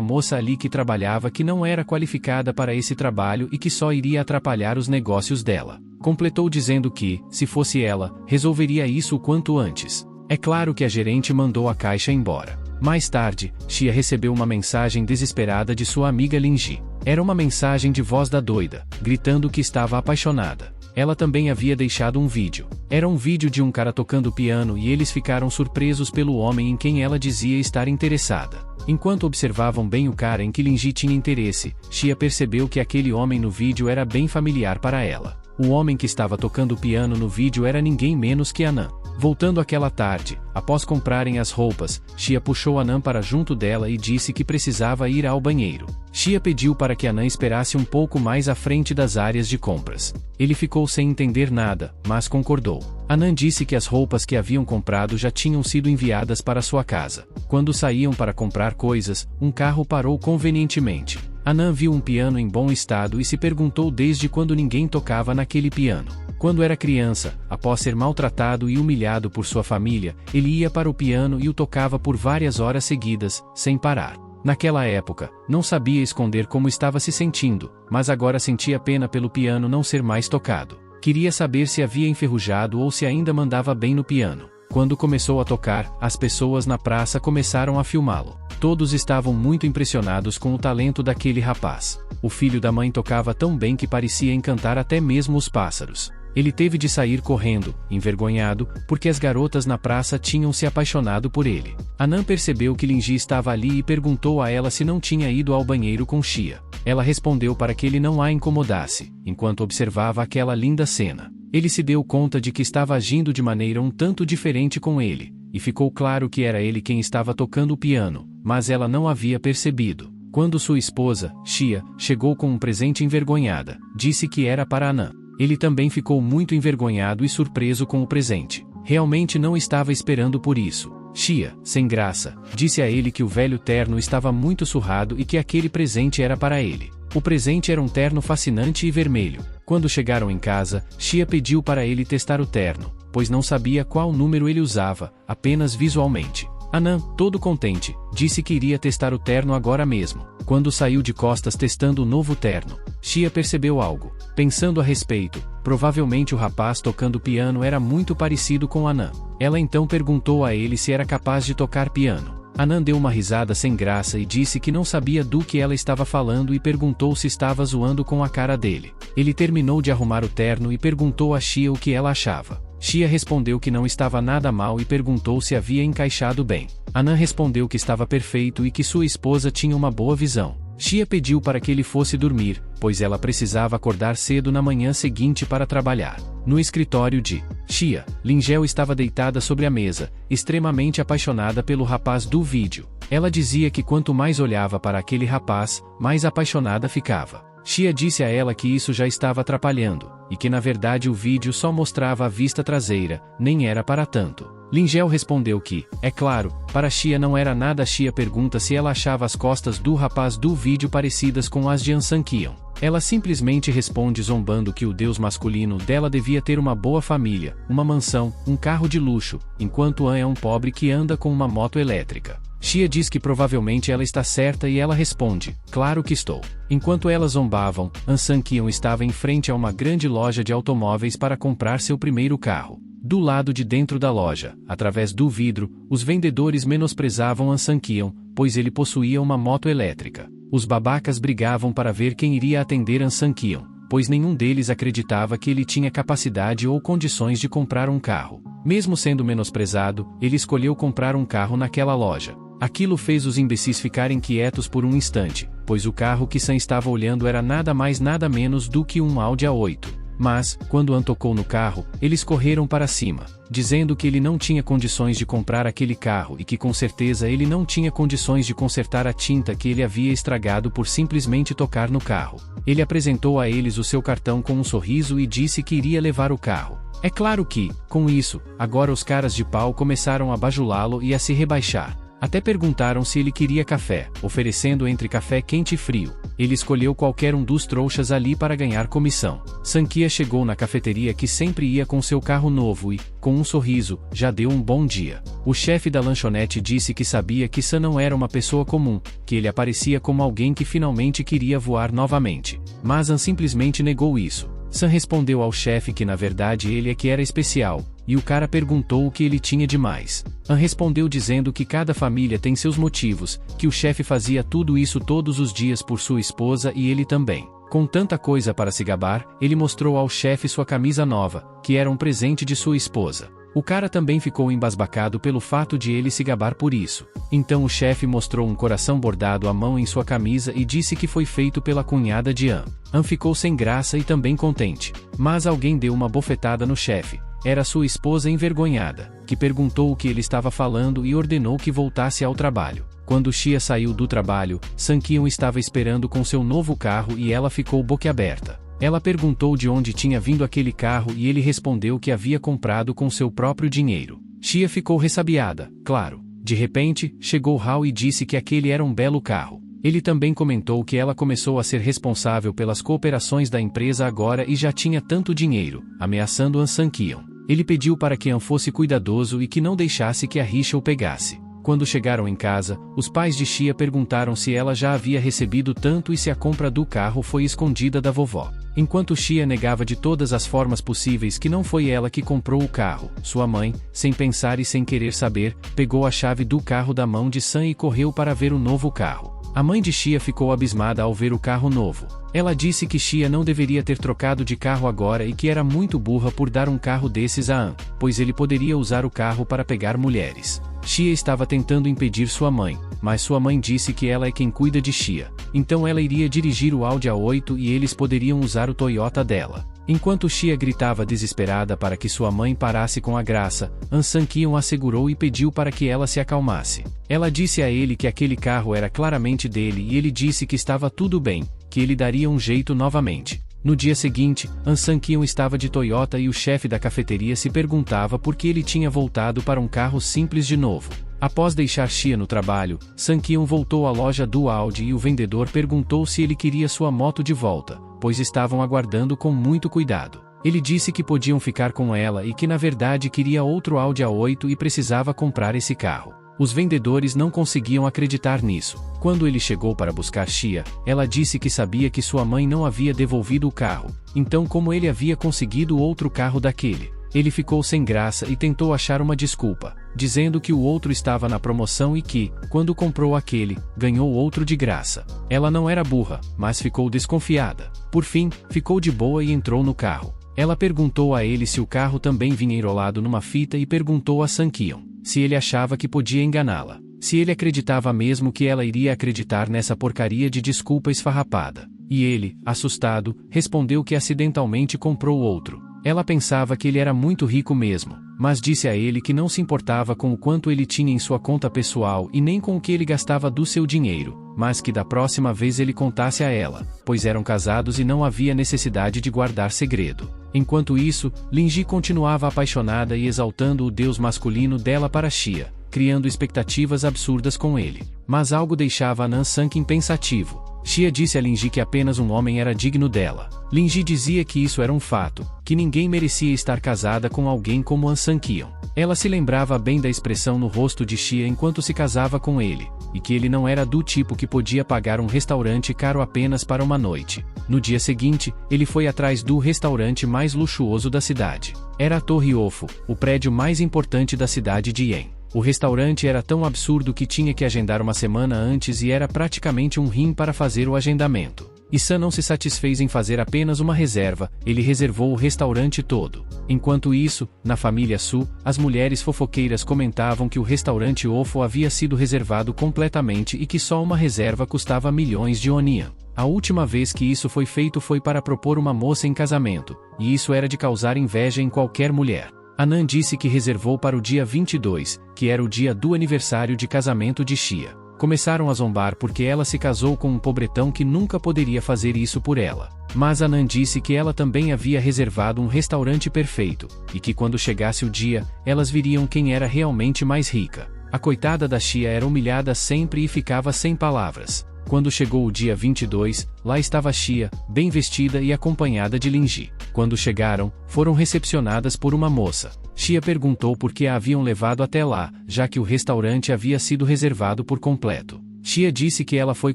moça ali que trabalhava que não era qualificada para esse trabalho e que só iria atrapalhar os negócios dela. Completou dizendo que, se fosse ela, resolveria isso o quanto antes. É claro que a gerente mandou a caixa embora. Mais tarde, Xia recebeu uma mensagem desesperada de sua amiga Linji. Era uma mensagem de voz da doida, gritando que estava apaixonada. Ela também havia deixado um vídeo. Era um vídeo de um cara tocando piano e eles ficaram surpresos pelo homem em quem ela dizia estar interessada. Enquanto observavam bem o cara em que Linji tinha interesse, Xia percebeu que aquele homem no vídeo era bem familiar para ela. O homem que estava tocando piano no vídeo era ninguém menos que Anan. Voltando aquela tarde, após comprarem as roupas, Xia puxou Anan para junto dela e disse que precisava ir ao banheiro. Xia pediu para que Anan esperasse um pouco mais à frente das áreas de compras. Ele ficou sem entender nada, mas concordou. Anan disse que as roupas que haviam comprado já tinham sido enviadas para sua casa. Quando saíam para comprar coisas, um carro parou convenientemente. Anan viu um piano em bom estado e se perguntou desde quando ninguém tocava naquele piano. Quando era criança, após ser maltratado e humilhado por sua família, ele ia para o piano e o tocava por várias horas seguidas, sem parar. Naquela época, não sabia esconder como estava se sentindo, mas agora sentia pena pelo piano não ser mais tocado. Queria saber se havia enferrujado ou se ainda mandava bem no piano. Quando começou a tocar, as pessoas na praça começaram a filmá-lo. Todos estavam muito impressionados com o talento daquele rapaz. O filho da mãe tocava tão bem que parecia encantar até mesmo os pássaros. Ele teve de sair correndo, envergonhado, porque as garotas na praça tinham se apaixonado por ele. Anan percebeu que Linji estava ali e perguntou a ela se não tinha ido ao banheiro com Xia. Ela respondeu para que ele não a incomodasse, enquanto observava aquela linda cena. Ele se deu conta de que estava agindo de maneira um tanto diferente com ele, e ficou claro que era ele quem estava tocando o piano, mas ela não havia percebido. Quando sua esposa, Xia, chegou com um presente envergonhada, disse que era para Anan. Ele também ficou muito envergonhado e surpreso com o presente. Realmente não estava esperando por isso. Xia, sem graça, disse a ele que o velho terno estava muito surrado e que aquele presente era para ele. O presente era um terno fascinante e vermelho. Quando chegaram em casa, Xia pediu para ele testar o terno, pois não sabia qual número ele usava, apenas visualmente. Anan, todo contente, disse que iria testar o terno agora mesmo. Quando saiu de costas testando o novo terno, Xia percebeu algo. Pensando a respeito, provavelmente o rapaz tocando piano era muito parecido com Anan. Ela então perguntou a ele se era capaz de tocar piano. Anan deu uma risada sem graça e disse que não sabia do que ela estava falando e perguntou se estava zoando com a cara dele. Ele terminou de arrumar o terno e perguntou a Xia o que ela achava. Xia respondeu que não estava nada mal e perguntou se havia encaixado bem. Anan respondeu que estava perfeito e que sua esposa tinha uma boa visão. Xia pediu para que ele fosse dormir, pois ela precisava acordar cedo na manhã seguinte para trabalhar. No escritório de Xia, Lingel estava deitada sobre a mesa, extremamente apaixonada pelo rapaz do vídeo. Ela dizia que quanto mais olhava para aquele rapaz, mais apaixonada ficava. Xia disse a ela que isso já estava atrapalhando, e que na verdade o vídeo só mostrava a vista traseira, nem era para tanto. Lingel respondeu que, é claro, para Xia não era nada. Xia pergunta se ela achava as costas do rapaz do vídeo parecidas com as de An Sankion. Ela simplesmente responde zombando que o deus masculino dela devia ter uma boa família, uma mansão, um carro de luxo, enquanto An é um pobre que anda com uma moto elétrica. Xia diz que provavelmente ela está certa e ela responde, claro que estou. Enquanto elas zombavam, An Sankion estava em frente a uma grande loja de automóveis para comprar seu primeiro carro. Do lado de dentro da loja, através do vidro, os vendedores menosprezavam An Sankion, pois ele possuía uma moto elétrica. Os babacas brigavam para ver quem iria atender An Sankion, pois nenhum deles acreditava que ele tinha capacidade ou condições de comprar um carro. Mesmo sendo menosprezado, ele escolheu comprar um carro naquela loja. Aquilo fez os imbecis ficarem quietos por um instante, pois o carro que Sam estava olhando era nada mais nada menos do que um Audi A8. Mas, quando An tocou no carro, eles correram para cima, dizendo que ele não tinha condições de comprar aquele carro e que com certeza ele não tinha condições de consertar a tinta que ele havia estragado por simplesmente tocar no carro. Ele apresentou a eles o seu cartão com um sorriso e disse que iria levar o carro. É claro que, com isso, agora os caras de pau começaram a bajulá-lo e a se rebaixar. Até perguntaram se ele queria café, oferecendo entre café quente e frio. Ele escolheu qualquer um dos trouxas ali para ganhar comissão. Sankia chegou na cafeteria que sempre ia com seu carro novo e, com um sorriso, já deu um bom dia. O chefe da lanchonete disse que sabia que Sam não era uma pessoa comum, que ele aparecia como alguém que finalmente queria voar novamente. Mas An simplesmente negou isso. Sam respondeu ao chefe que na verdade ele é que era especial, e o cara perguntou o que ele tinha de mais. An respondeu dizendo que cada família tem seus motivos, que o chefe fazia tudo isso todos os dias por sua esposa e ele também. Com tanta coisa para se gabar, ele mostrou ao chefe sua camisa nova, que era um presente de sua esposa. O cara também ficou embasbacado pelo fato de ele se gabar por isso. Então o chefe mostrou um coração bordado à mão em sua camisa e disse que foi feito pela cunhada de An. An ficou sem graça e também contente. Mas alguém deu uma bofetada no chefe. Era sua esposa envergonhada, que perguntou o que ele estava falando e ordenou que voltasse ao trabalho. Quando Shia saiu do trabalho, Sankion estava esperando com seu novo carro e ela ficou boquiaberta. Ela perguntou de onde tinha vindo aquele carro e ele respondeu que havia comprado com seu próprio dinheiro. Shia ficou ressabiada, claro. De repente, chegou Hal e disse que aquele era um belo carro. Ele também comentou que ela começou a ser responsável pelas cooperações da empresa agora e já tinha tanto dinheiro, ameaçando An Sankion. Ele pediu para que An fosse cuidadoso e que não deixasse que a rixa o pegasse. Quando chegaram em casa, os pais de Shia perguntaram se ela já havia recebido tanto e se a compra do carro foi escondida da vovó. Enquanto Shia negava de todas as formas possíveis que não foi ela que comprou o carro, sua mãe, sem pensar e sem querer saber, pegou a chave do carro da mão de Sam e correu para ver o novo carro. A mãe de Shia ficou abismada ao ver o carro novo. Ela disse que Shia não deveria ter trocado de carro agora e que era muito burra por dar um carro desses a An, pois ele poderia usar o carro para pegar mulheres. Shia estava tentando impedir sua mãe, mas sua mãe disse que ela é quem cuida de Shia. Então ela iria dirigir o Audi A8 e eles poderiam usar o Toyota dela. Enquanto Shia gritava desesperada para que sua mãe parasse com a graça, An Sankion assegurou e pediu para que ela se acalmasse. Ela disse a ele que aquele carro era claramente dele e ele disse que estava tudo bem, que ele daria um jeito novamente. No dia seguinte, An Sankion estava de Toyota e o chefe da cafeteria se perguntava por que ele tinha voltado para um carro simples de novo. Após deixar Shia no trabalho, Sankion voltou à loja do Audi e o vendedor perguntou se ele queria sua moto de volta, pois estavam aguardando com muito cuidado. Ele disse que podiam ficar com ela e que na verdade queria outro Audi A8 e precisava comprar esse carro. Os vendedores não conseguiam acreditar nisso. Quando ele chegou para buscar Shia, ela disse que sabia que sua mãe não havia devolvido o carro, então como ele havia conseguido outro carro daquele? Ele ficou sem graça e tentou achar uma desculpa, dizendo que o outro estava na promoção e que, quando comprou aquele, ganhou outro de graça. Ela não era burra, mas ficou desconfiada. Por fim, ficou de boa e entrou no carro. Ela perguntou a ele se o carro também vinha enrolado numa fita e perguntou a Sankion se ele achava que podia enganá-la. Se ele acreditava mesmo que ela iria acreditar nessa porcaria de desculpa esfarrapada. E ele, assustado, respondeu que acidentalmente comprou outro. Ela pensava que ele era muito rico mesmo, mas disse a ele que não se importava com o quanto ele tinha em sua conta pessoal e nem com o que ele gastava do seu dinheiro, mas que da próxima vez ele contasse a ela, pois eram casados e não havia necessidade de guardar segredo. Enquanto isso, Linji continuava apaixonada e exaltando o deus masculino dela para Shia, criando expectativas absurdas com ele. Mas algo deixava An Sankion pensativo. Shia disse a Linji que apenas um homem era digno dela. Linji dizia que isso era um fato, que ninguém merecia estar casada com alguém como An Sankion. Ela se lembrava bem da expressão no rosto de Shia enquanto se casava com ele, e que ele não era do tipo que podia pagar um restaurante caro apenas para uma noite. No dia seguinte, ele foi atrás do restaurante mais luxuoso da cidade. Era a Torre Ofo, o prédio mais importante da cidade de Yen. O restaurante era tão absurdo que tinha que agendar uma semana antes e era praticamente um rim para fazer o agendamento. E Sam não se satisfez em fazer apenas uma reserva, ele reservou o restaurante todo. Enquanto isso, na família Su, as mulheres fofoqueiras comentavam que o restaurante Ofo havia sido reservado completamente e que só uma reserva custava milhões de onian. A última vez que isso foi feito foi para propor uma moça em casamento, e isso era de causar inveja em qualquer mulher. Anan disse que reservou para o dia 22, que era o dia do aniversário de casamento de Xia. Começaram a zombar porque ela se casou com um pobretão que nunca poderia fazer isso por ela. Mas Anan disse que ela também havia reservado um restaurante perfeito, e que quando chegasse o dia, elas viriam quem era realmente mais rica. A coitada da Xia era humilhada sempre e ficava sem palavras. Quando chegou o dia 22, lá estava Xia, bem vestida e acompanhada de Linji. Quando chegaram, foram recepcionadas por uma moça. Xia perguntou por que a haviam levado até lá, já que o restaurante havia sido reservado por completo. Xia disse que ela foi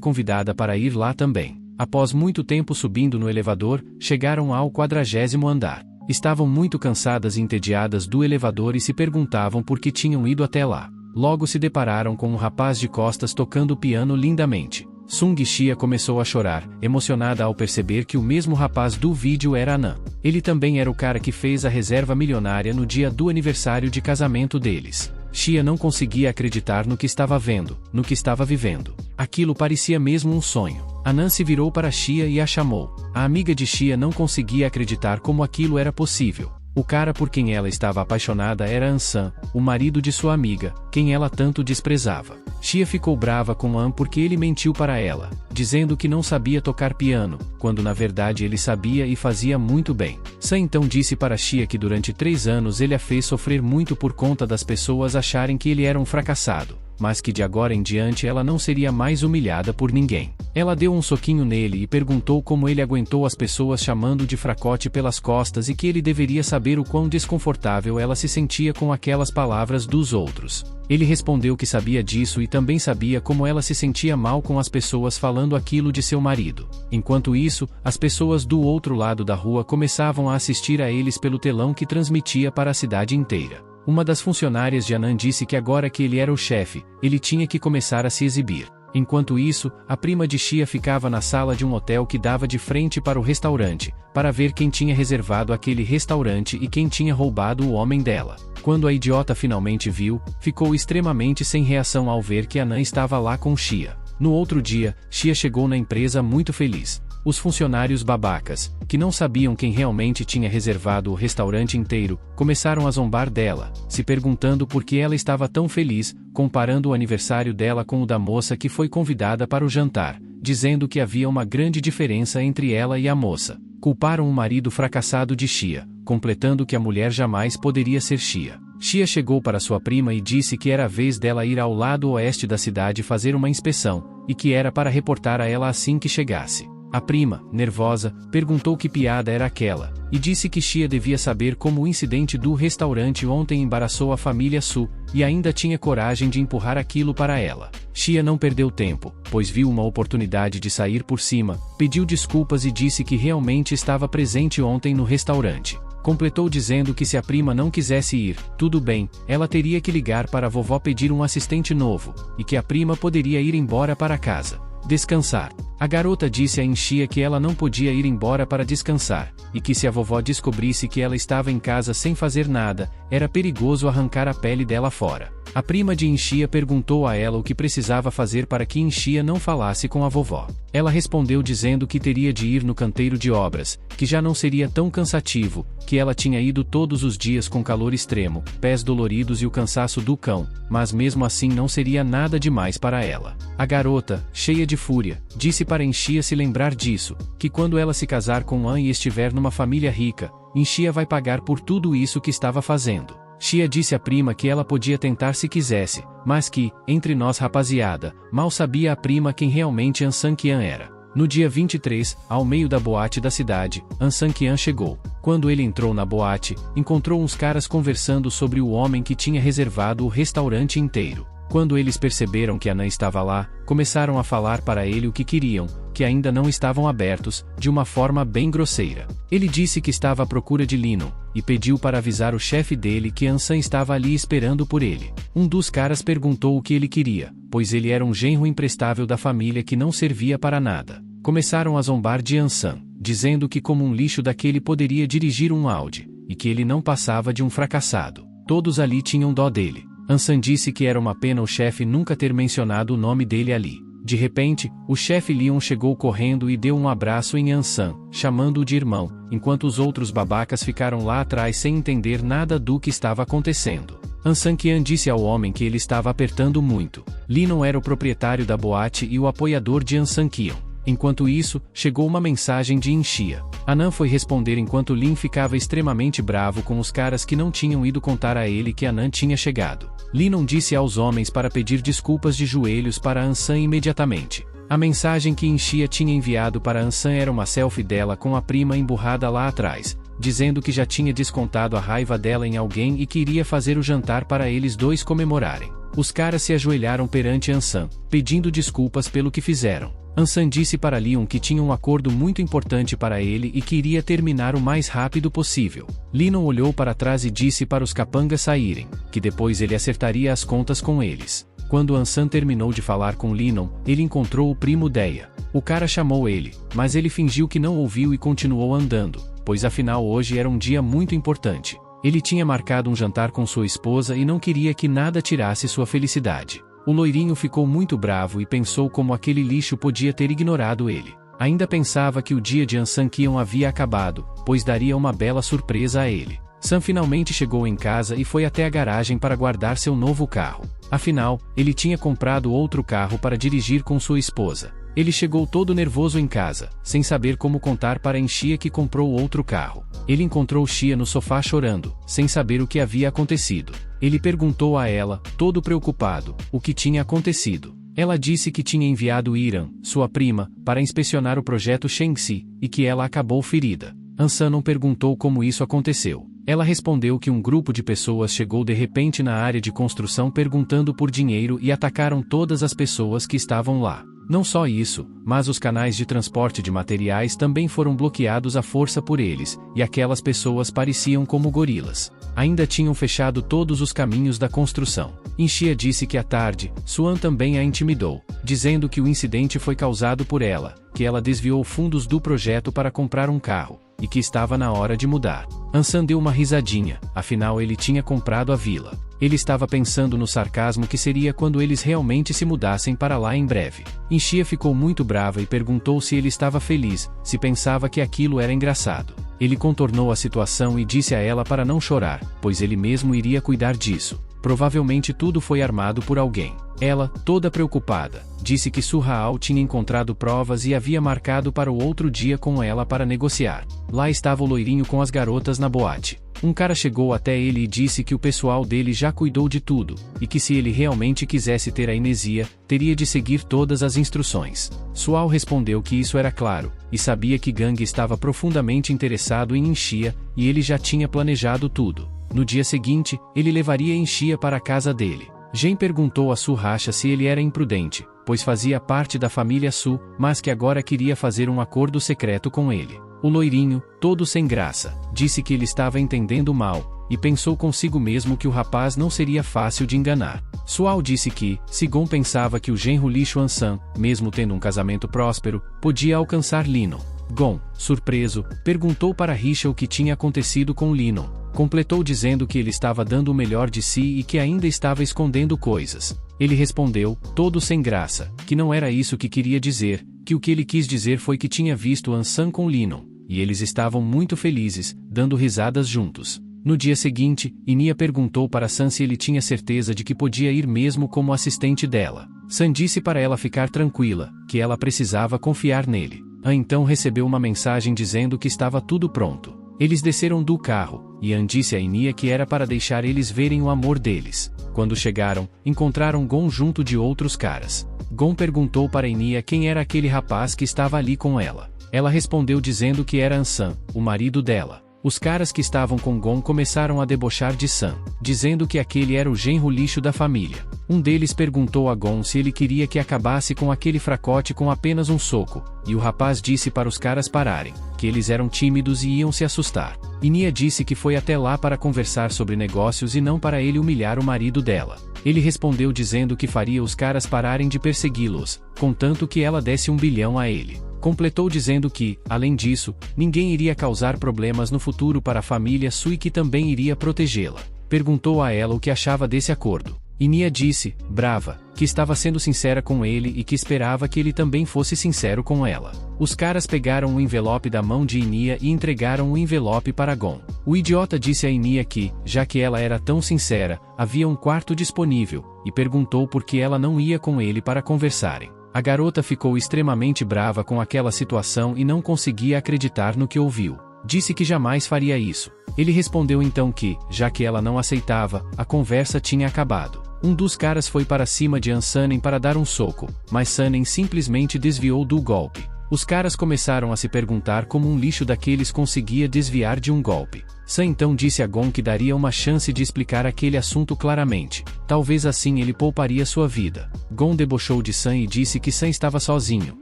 convidada para ir lá também. Após muito tempo subindo no elevador, chegaram ao 40º andar. Estavam muito cansadas e entediadas do elevador e se perguntavam por que tinham ido até lá. Logo se depararam com um rapaz de costas tocando o piano lindamente. Sung Xia começou a chorar, emocionada ao perceber que o mesmo rapaz do vídeo era Anan. Ele também era o cara que fez a reserva milionária no dia do aniversário de casamento deles. Xia não conseguia acreditar no que estava vendo, no que estava vivendo. Aquilo parecia mesmo um sonho. Anan se virou para Xia e a chamou. A amiga de Xia não conseguia acreditar como aquilo era possível. O cara por quem ela estava apaixonada era Ansan, o marido de sua amiga, quem ela tanto desprezava. Xia ficou brava com An porque ele mentiu para ela, dizendo que não sabia tocar piano, quando na verdade ele sabia e fazia muito bem. San então disse para Xia que durante 3 anos ele a fez sofrer muito por conta das pessoas acharem que ele era um fracassado, mas que de agora em diante ela não seria mais humilhada por ninguém. Ela deu um soquinho nele e perguntou como ele aguentou as pessoas chamando de fracote pelas costas e que ele deveria saber o quão desconfortável ela se sentia com aquelas palavras dos outros. Ele respondeu que sabia disso e também sabia como ela se sentia mal com as pessoas falando aquilo de seu marido. Enquanto isso, as pessoas do outro lado da rua começavam a assistir a eles pelo telão que transmitia para a cidade inteira. Uma das funcionárias de Anan disse que agora que ele era o chefe, ele tinha que começar a se exibir. Enquanto isso, a prima de Xia ficava na sala de um hotel que dava de frente para o restaurante, para ver quem tinha reservado aquele restaurante e quem tinha roubado o homem dela. Quando a idiota finalmente viu, ficou extremamente sem reação ao ver que Anan estava lá com Xia. No outro dia, Xia chegou na empresa muito feliz. Os funcionários babacas, que não sabiam quem realmente tinha reservado o restaurante inteiro, começaram a zombar dela, se perguntando por que ela estava tão feliz, comparando o aniversário dela com o da moça que foi convidada para o jantar, dizendo que havia uma grande diferença entre ela e a moça. Culparam o marido fracassado de Xia, completando que a mulher jamais poderia ser Xia. Xia chegou para sua prima e disse que era a vez dela ir ao lado oeste da cidade fazer uma inspeção, e que era para reportar a ela assim que chegasse. A prima, nervosa, perguntou que piada era aquela, e disse que Xia devia saber como o incidente do restaurante ontem embaraçou a família Su, e ainda tinha coragem de empurrar aquilo para ela. Xia não perdeu tempo, pois viu uma oportunidade de sair por cima, pediu desculpas e disse que realmente estava presente ontem no restaurante. Completou dizendo que se a prima não quisesse ir, tudo bem, ela teria que ligar para a vovó pedir um assistente novo, e que a prima poderia ir embora para casa. Descansar. A garota disse a Xia que ela não podia ir embora para descansar, e que se a vovó descobrisse que ela estava em casa sem fazer nada, era perigoso arrancar a pele dela fora. A prima de Xia perguntou a ela o que precisava fazer para que Xia não falasse com a vovó. Ela respondeu dizendo que teria de ir no canteiro de obras, que já não seria tão cansativo, que ela tinha ido todos os dias com calor extremo, pés doloridos e o cansaço do cão, mas mesmo assim não seria nada demais para ela. A garota, cheia de fúria, disse para Xia se lembrar disso, que quando ela se casar com An e estiver numa família rica, Xia vai pagar por tudo isso que estava fazendo. Xia disse à prima que ela podia tentar se quisesse, mas que, entre nós rapaziada, mal sabia a prima quem realmente An San-Qian era. No dia 23, ao meio da boate da cidade, An San-Qian chegou. Quando ele entrou na boate, encontrou uns caras conversando sobre o homem que tinha reservado o restaurante inteiro. Quando eles perceberam que Anan estava lá, começaram a falar para ele o que queriam, que ainda não estavam abertos, de uma forma bem grosseira. Ele disse que estava à procura de Lino, e pediu para avisar o chefe dele que Ansan estava ali esperando por ele. Um dos caras perguntou o que ele queria, pois ele era um genro imprestável da família que não servia para nada. Começaram a zombar de Ansan, dizendo que como um lixo daquele poderia dirigir um Audi, e que ele não passava de um fracassado. Todos ali tinham dó dele. Ansan disse que era uma pena o chefe nunca ter mencionado o nome dele ali. De repente, o chefe Leon chegou correndo e deu um abraço em Ansan, chamando-o de irmão, enquanto os outros babacas ficaram lá atrás sem entender nada do que estava acontecendo. Ansan Qian disse ao homem que ele estava apertando muito. Leon era o proprietário da boate e o apoiador de Ansan Qian. Enquanto isso, chegou uma mensagem de Inxia. Anan foi responder enquanto Lin ficava extremamente bravo com os caras que não tinham ido contar a ele que Anan tinha chegado. Linon disse aos homens para pedir desculpas de joelhos para Ansan imediatamente. A mensagem que Inxia tinha enviado para Ansan era uma selfie dela com a prima emburrada lá atrás, dizendo que já tinha descontado a raiva dela em alguém e que iria fazer o jantar para eles dois comemorarem. Os caras se ajoelharam perante Ansan, pedindo desculpas pelo que fizeram. Ansan disse para Leon que tinha um acordo muito importante para ele e que iria terminar o mais rápido possível. Leon olhou para trás e disse para os capangas saírem, que depois ele acertaria as contas com eles. Quando Ansan terminou de falar com Leon, ele encontrou o primo Deia. O cara chamou ele, mas ele fingiu que não ouviu e continuou andando, pois afinal hoje era um dia muito importante. Ele tinha marcado um jantar com sua esposa e não queria que nada tirasse sua felicidade. O loirinho ficou muito bravo e pensou como aquele lixo podia ter ignorado ele. Ainda pensava que o dia de Ansan Qian havia acabado, pois daria uma bela surpresa a ele. Sam finalmente chegou em casa e foi até a garagem para guardar seu novo carro. Afinal, ele tinha comprado outro carro para dirigir com sua esposa. Ele chegou todo nervoso em casa, sem saber como contar para Inxia que comprou outro carro. Ele encontrou Xia no sofá chorando, sem saber o que havia acontecido. Ele perguntou a ela, todo preocupado, o que tinha acontecido. Ela disse que tinha enviado Iran, sua prima, para inspecionar o projeto Shengxi, e que ela acabou ferida. Ansan não perguntou como isso aconteceu. Ela respondeu que um grupo de pessoas chegou de repente na área de construção perguntando por dinheiro e atacaram todas as pessoas que estavam lá. Não só isso, mas os canais de transporte de materiais também foram bloqueados à força por eles, e aquelas pessoas pareciam como gorilas. Ainda tinham fechado todos os caminhos da construção. Inxia disse que à tarde, Suan também a intimidou, dizendo que o incidente foi causado por ela, que ela desviou fundos do projeto para comprar um carro, e que estava na hora de mudar. Ansan deu uma risadinha, afinal ele tinha comprado a vila. Ele estava pensando no sarcasmo que seria quando eles realmente se mudassem para lá em breve. Inxia ficou muito brava e perguntou se ele estava feliz, se pensava que aquilo era engraçado. Ele contornou a situação e disse a ela para não chorar, pois ele mesmo iria cuidar disso. Provavelmente tudo foi armado por alguém. Ela, toda preocupada, disse que Su Hao tinha encontrado provas e havia marcado para o outro dia com ela para negociar. Lá estava o loirinho com as garotas na boate. Um cara chegou até ele e disse que o pessoal dele já cuidou de tudo, e que se ele realmente quisesse ter a amnesia, teria de seguir todas as instruções. Sual respondeu que isso era claro, e sabia que Gang estava profundamente interessado em Inxia, e ele já tinha planejado tudo. No dia seguinte, ele levaria Inxia para a casa dele. Gen perguntou a Su Racha se ele era imprudente, pois fazia parte da família Su, mas que agora queria fazer um acordo secreto com ele. O loirinho, todo sem graça, disse que ele estava entendendo mal, e pensou consigo mesmo que o rapaz não seria fácil de enganar. Sual disse que, se Gon pensava que o genro lixo Ansan, mesmo tendo um casamento próspero, podia alcançar Linon. Gon, surpreso, perguntou para Risha o que tinha acontecido com Linon. Completou dizendo que ele estava dando o melhor de si e que ainda estava escondendo coisas. Ele respondeu, todo sem graça, que não era isso que queria dizer, que o que ele quis dizer foi que tinha visto Ansan com Linon, e eles estavam muito felizes, dando risadas juntos. No dia seguinte, Inia perguntou para San se ele tinha certeza de que podia ir mesmo como assistente dela. San disse para ela ficar tranquila, que ela precisava confiar nele. An então recebeu uma mensagem dizendo que estava tudo pronto. Eles desceram do carro, e An disse a Inia que era para deixar eles verem o amor deles. Quando chegaram, encontraram Gon junto de outros caras. Gon perguntou para Inia quem era aquele rapaz que estava ali com ela. Ela respondeu dizendo que era Ansan, o marido dela. Os caras que estavam com Gon começaram a debochar de San, dizendo que aquele era o genro lixo da família. Um deles perguntou a Gon se ele queria que acabasse com aquele fracote com apenas um soco, e o rapaz disse para os caras pararem, que eles eram tímidos e iam se assustar. Inia disse que foi até lá para conversar sobre negócios e não para ele humilhar o marido dela. Ele respondeu dizendo que faria os caras pararem de persegui-los, contanto que ela desse 1 bilhão a ele. Completou dizendo que, além disso, ninguém iria causar problemas no futuro para a família Su e que também iria protegê-la. Perguntou a ela o que achava desse acordo. Inia disse, brava, que estava sendo sincera com ele e que esperava que ele também fosse sincero com ela. Os caras pegaram o envelope da mão de Inia e entregaram o envelope para Gon. O idiota disse a Inia que, já que ela era tão sincera, havia um quarto disponível, e perguntou por que ela não ia com ele para conversarem. A garota ficou extremamente brava com aquela situação e não conseguia acreditar no que ouviu. Disse que jamais faria isso. Ele respondeu então que, já que ela não aceitava, a conversa tinha acabado. Um dos caras foi para cima de Ansanen para dar um soco, mas Sanen simplesmente desviou do golpe. Os caras começaram a se perguntar como um lixo daqueles conseguia desviar de um golpe. San então disse a Gon que daria uma chance de explicar aquele assunto claramente. Talvez assim ele pouparia sua vida. Gon debochou de San e disse que San estava sozinho,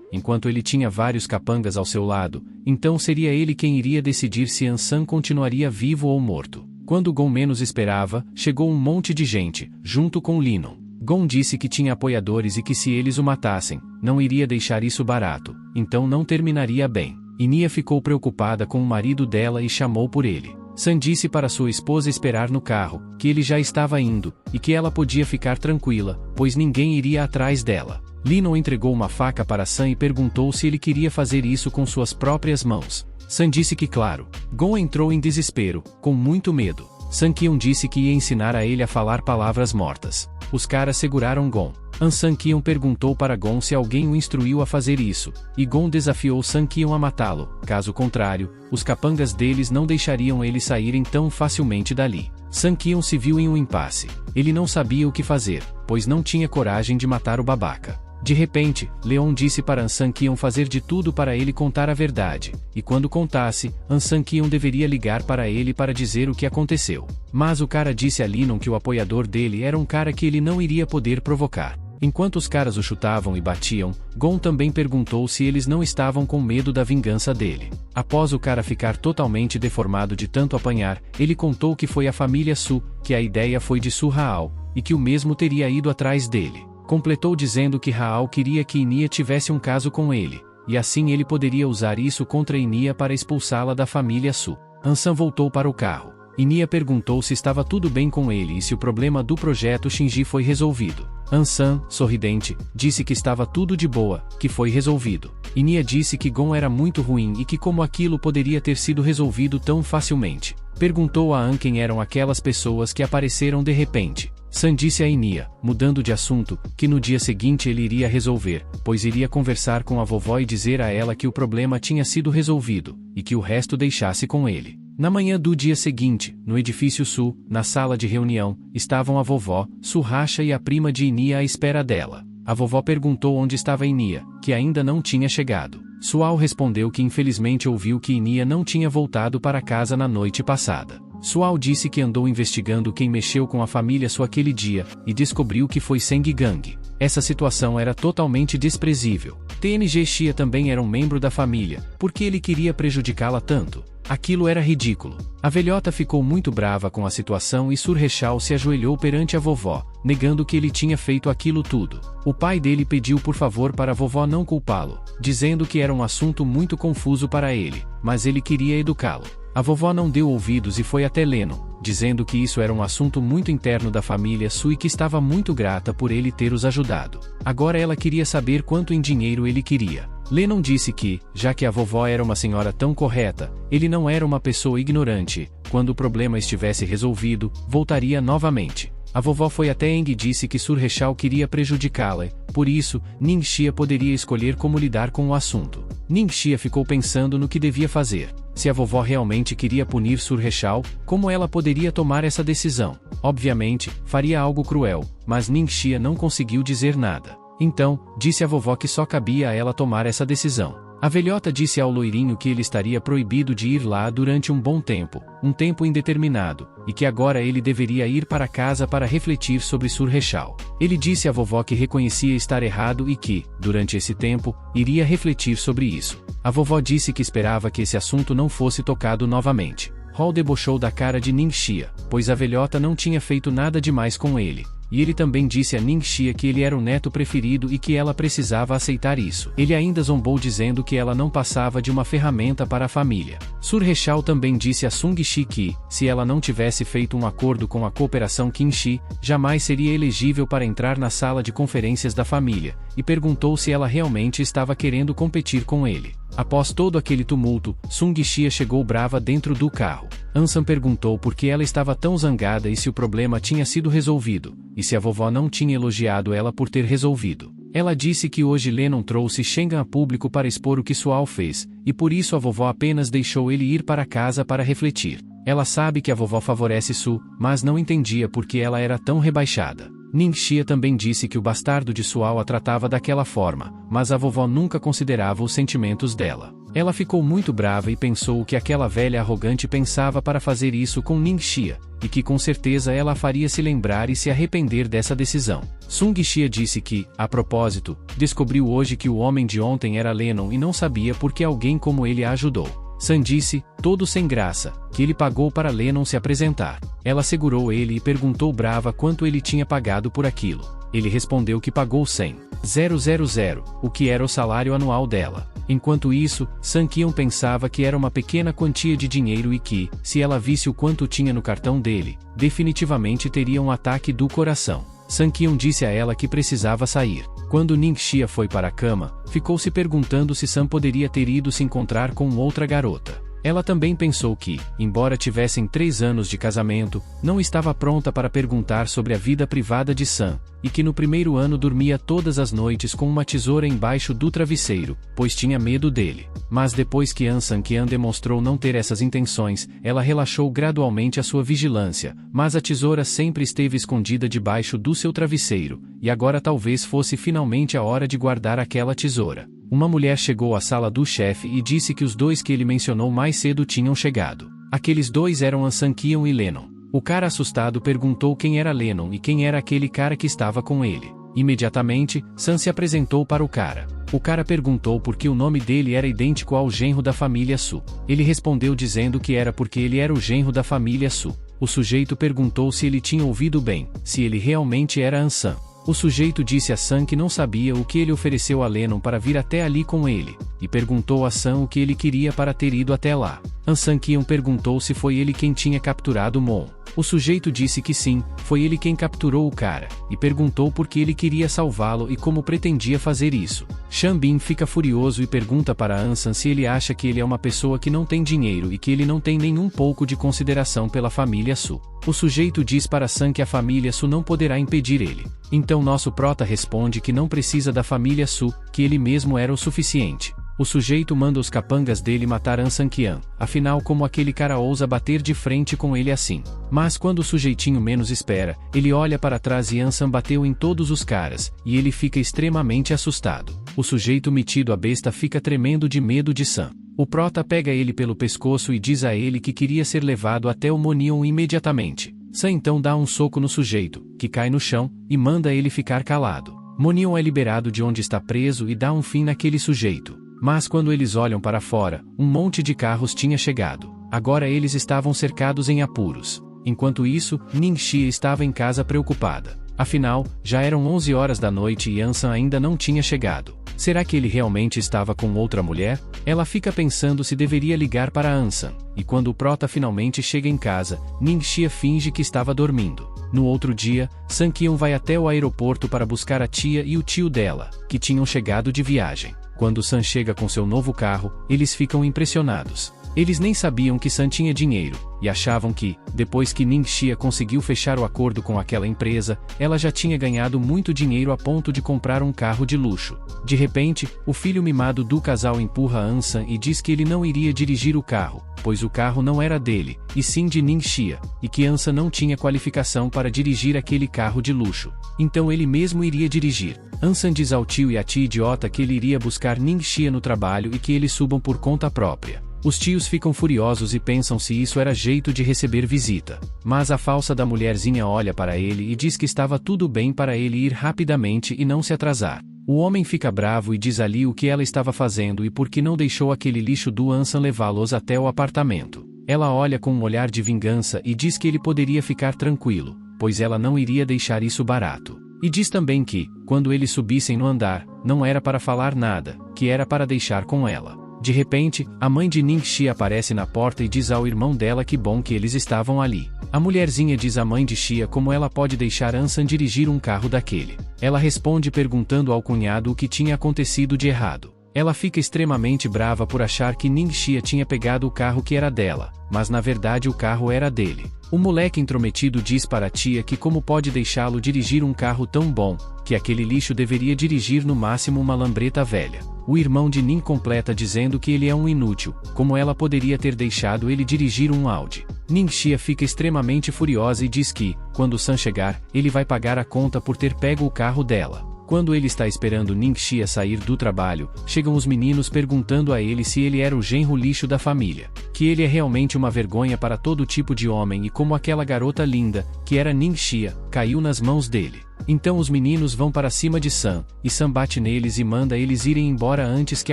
enquanto ele tinha vários capangas ao seu lado, então seria ele quem iria decidir se Ansan continuaria vivo ou morto. Quando Gon menos esperava, chegou um monte de gente, junto com Linon. Gon disse que tinha apoiadores e que se eles o matassem, não iria deixar isso barato, então não terminaria bem. Inia ficou preocupada com o marido dela e chamou por ele. San disse para sua esposa esperar no carro, que ele já estava indo, e que ela podia ficar tranquila, pois ninguém iria atrás dela. Linon entregou uma faca para San e perguntou se ele queria fazer isso com suas próprias mãos. San disse que claro. Gon entrou em desespero, com muito medo. San Qion disse que ia ensinar a ele a falar palavras mortas. Os caras seguraram Gon. San Qion perguntou para Gon se alguém o instruiu a fazer isso, e Gon desafiou San Qion a matá-lo, caso contrário, os capangas deles não deixariam eles saírem tão facilmente dali. San Qion se viu em um impasse. Ele não sabia o que fazer, pois não tinha coragem de matar o babaca. De repente, Leon disse para San Qion fazer de tudo para ele contar a verdade, e quando contasse, San Qion deveria ligar para ele para dizer o que aconteceu. Mas o cara disse a Linon que o apoiador dele era um cara que ele não iria poder provocar. Enquanto os caras o chutavam e batiam, Gon também perguntou se eles não estavam com medo da vingança dele. Após o cara ficar totalmente deformado de tanto apanhar, ele contou que foi a família Su, que a ideia foi de Su Raal, e que o mesmo teria ido atrás dele. Completou dizendo que Raal queria que Inia tivesse um caso com ele, e assim ele poderia usar isso contra Inia para expulsá-la da família Su. Ansan voltou para o carro. Inia perguntou se estava tudo bem com ele e se o problema do projeto Shinji foi resolvido. Ansan, sorridente, disse que estava tudo de boa, que foi resolvido. Inia disse que Gon era muito ruim e que como aquilo poderia ter sido resolvido tão facilmente. Perguntou a An quem eram aquelas pessoas que apareceram de repente. San disse a Inia, mudando de assunto, que no dia seguinte ele iria resolver, pois iria conversar com a vovó e dizer a ela que o problema tinha sido resolvido, e que o resto deixasse com ele. Na manhã do dia seguinte, no edifício Sul, na sala de reunião, estavam a vovó, Surracha e a prima de Inia à espera dela. A vovó perguntou onde estava Inia, que ainda não tinha chegado. Sual respondeu que infelizmente ouviu que Inia não tinha voltado para casa na noite passada. Sual disse que andou investigando quem mexeu com a família Su aquele dia, e descobriu que foi Seng Gang. Essa situação era totalmente desprezível. TNG Xia também era um membro da família, porque ele queria prejudicá-la tanto. Aquilo era ridículo. A velhota ficou muito brava com a situação e Surrechal se ajoelhou perante a vovó, negando que ele tinha feito aquilo tudo. O pai dele pediu por favor para a vovó não culpá-lo, dizendo que era um assunto muito confuso para ele, mas ele queria educá-lo. A vovó não deu ouvidos e foi até Lenon, dizendo que isso era um assunto muito interno da família Su e que estava muito grata por ele ter os ajudado. Agora ela queria saber quanto em dinheiro ele queria. Lenon disse que, já que a vovó era uma senhora tão correta, ele não era uma pessoa ignorante, quando o problema estivesse resolvido, voltaria novamente. A vovó foi até Eng e disse que Surrechal queria prejudicá-la, por isso, Ningxia poderia escolher como lidar com o assunto. Ningxia ficou pensando no que devia fazer. Se a vovó realmente queria punir Surrechal, como ela poderia tomar essa decisão? Obviamente, faria algo cruel, mas Ningxia não conseguiu dizer nada. Então, disse a vovó que só cabia a ela tomar essa decisão. A velhota disse ao loirinho que ele estaria proibido de ir lá durante um bom tempo, um tempo indeterminado, e que agora ele deveria ir para casa para refletir sobre Surrechal. Ele disse à vovó que reconhecia estar errado e que, durante esse tempo, iria refletir sobre isso. A vovó disse que esperava que esse assunto não fosse tocado novamente. Hall debochou da cara de Ningxia, pois a velhota não tinha feito nada demais com ele. e ele também disse a Ningxia que ele era o neto preferido e que ela precisava aceitar isso. Ele ainda zombou dizendo que ela não passava de uma ferramenta para a família. Surrechal também disse a Sungxi que, se ela não tivesse feito um acordo com a cooperação Qinxi, jamais seria elegível para entrar na sala de conferências da família, e perguntou se ela realmente estava querendo competir com ele. Após todo aquele tumulto, Sungxia chegou brava dentro do carro. Ansan perguntou por que ela estava tão zangada e se o problema tinha sido resolvido, e se a vovó não tinha elogiado ela por ter resolvido. Ela disse que hoje Lennon trouxe Shengan a público para expor o que Sual fez, e por isso a vovó apenas deixou ele ir para casa para refletir. Ela sabe que a vovó favorece Su, mas não entendia por que ela era tão rebaixada. Ningxia também disse que o bastardo de Sual a tratava daquela forma, mas a vovó nunca considerava os sentimentos dela. Ela ficou muito brava e pensou que aquela velha arrogante pensava para fazer isso com Ningxia, e que com certeza ela a faria se lembrar e se arrepender dessa decisão. Sungxia disse que, a propósito, descobriu hoje que o homem de ontem era Lennon e não sabia por que alguém como ele a ajudou. San disse, todo sem graça, que ele pagou para Lennon se apresentar. Ela segurou ele e perguntou brava quanto ele tinha pagado por aquilo. Ele respondeu que pagou 100,000, o que era o salário anual dela. Enquanto isso, San Qian pensava que era uma pequena quantia de dinheiro e que, se ela visse o quanto tinha no cartão dele, definitivamente teria um ataque do coração. San Qian disse a ela que precisava sair. Quando Ningxia foi para a cama, ficou se perguntando se San poderia ter ido se encontrar com outra garota. Ela também pensou que, embora tivessem 3 anos de casamento, não estava pronta para perguntar sobre a vida privada de San, e que no primeiro ano dormia todas as noites com uma tesoura embaixo do travesseiro, pois tinha medo dele. Mas depois que San Qian demonstrou não ter essas intenções, ela relaxou gradualmente a sua vigilância, mas a tesoura sempre esteve escondida debaixo do seu travesseiro, e agora talvez fosse finalmente a hora de guardar aquela tesoura. Uma mulher chegou à sala do chefe e disse que os 2 que ele mencionou mais cedo tinham chegado. Aqueles 2 eram San Qian e Lennon. O cara assustado perguntou quem era Lennon e quem era aquele cara que estava com ele. Imediatamente, San se apresentou para o cara. O cara perguntou por que o nome dele era idêntico ao genro da família Su. Ele respondeu dizendo que era porque ele era o genro da família Su. O sujeito perguntou se ele tinha ouvido bem, se ele realmente era Ansan. O sujeito disse a San que não sabia o que ele ofereceu a Lennon para vir até ali com ele, e perguntou a San o que ele queria para ter ido até lá. San Qian perguntou se foi ele quem tinha capturado Mon. O sujeito disse que sim, foi ele quem capturou o cara, e perguntou por que ele queria salvá-lo e como pretendia fazer isso. Shambin fica furioso e pergunta para Ansan se ele acha que ele é uma pessoa que não tem dinheiro e que ele não tem nenhum pouco de consideração pela família Su. O sujeito diz para San que a família Su não poderá impedir ele. Então nosso prota responde que não precisa da família Su, que ele mesmo era o suficiente. O sujeito manda os capangas dele matar San Qian, afinal como aquele cara ousa bater de frente com ele assim. Mas quando o sujeitinho menos espera, ele olha para trás e Ansan bateu em todos os caras, e ele fica extremamente assustado. O sujeito metido a besta fica tremendo de medo de San. O prota pega ele pelo pescoço e diz a ele que queria ser levado até o Monion imediatamente. San então dá um soco no sujeito, que cai no chão, e manda ele ficar calado. Monion é liberado de onde está preso e dá um fim naquele sujeito. Mas quando eles olham para fora, um monte de carros tinha chegado. Agora eles estavam cercados em apuros. Enquanto isso, Ningxia estava em casa preocupada. Afinal, já eram 11 horas da noite e Ansan ainda não tinha chegado. Será que ele realmente estava com outra mulher? Ela fica pensando se deveria ligar para Ansan, e quando o prota finalmente chega em casa, Ningxia finge que estava dormindo. No outro dia, San Qian vai até o aeroporto para buscar a tia e o tio dela, que tinham chegado de viagem. Quando San chega com seu novo carro, eles ficam impressionados. Eles nem sabiam que San tinha dinheiro, e achavam que, depois que Ningxia conseguiu fechar o acordo com aquela empresa, ela já tinha ganhado muito dinheiro a ponto de comprar um carro de luxo. De repente, o filho mimado do casal empurra Ansan e diz que ele não iria dirigir o carro, pois o carro não era dele, e sim de Ningxia, e que Ansan não tinha qualificação para dirigir aquele carro de luxo. Então ele mesmo iria dirigir. Ansan diz ao tio e à tia idiota que ele iria buscar Ningxia no trabalho e que eles subam por conta própria. Os tios ficam furiosos e pensam se isso era jeito de receber visita. Mas a falsa da mulherzinha olha para ele e diz que estava tudo bem para ele ir rapidamente e não se atrasar. O homem fica bravo e diz ali o que ela estava fazendo e por que não deixou aquele lixo do Ansan levá-los até o apartamento. Ela olha com um olhar de vingança e diz que ele poderia ficar tranquilo, pois ela não iria deixar isso barato. E diz também que, quando eles subissem no andar, não era para falar nada, que era para deixar com ela. De repente, a mãe de Ningxia aparece na porta e diz ao irmão dela que bom que eles estavam ali. A mulherzinha diz à mãe de Xia como ela pode deixar Ansan dirigir um carro daquele. Ela responde perguntando ao cunhado o que tinha acontecido de errado. Ela fica extremamente brava por achar que Ningxia tinha pegado o carro que era dela, mas na verdade o carro era dele. O moleque intrometido diz para a tia que como pode deixá-lo dirigir um carro tão bom, que aquele lixo deveria dirigir no máximo uma lambreta velha. O irmão de Ning completa dizendo que ele é um inútil, como ela poderia ter deixado ele dirigir um Audi. Ningxia fica extremamente furiosa e diz que, quando San chegar, ele vai pagar a conta por ter pego o carro dela. Quando ele está esperando Ningxia sair do trabalho, chegam os meninos perguntando a ele se ele era o genro lixo da família, que ele é realmente uma vergonha para todo tipo de homem e como aquela garota linda, que era Ningxia, caiu nas mãos dele. Então os meninos vão para cima de San, e San bate neles e manda eles irem embora antes que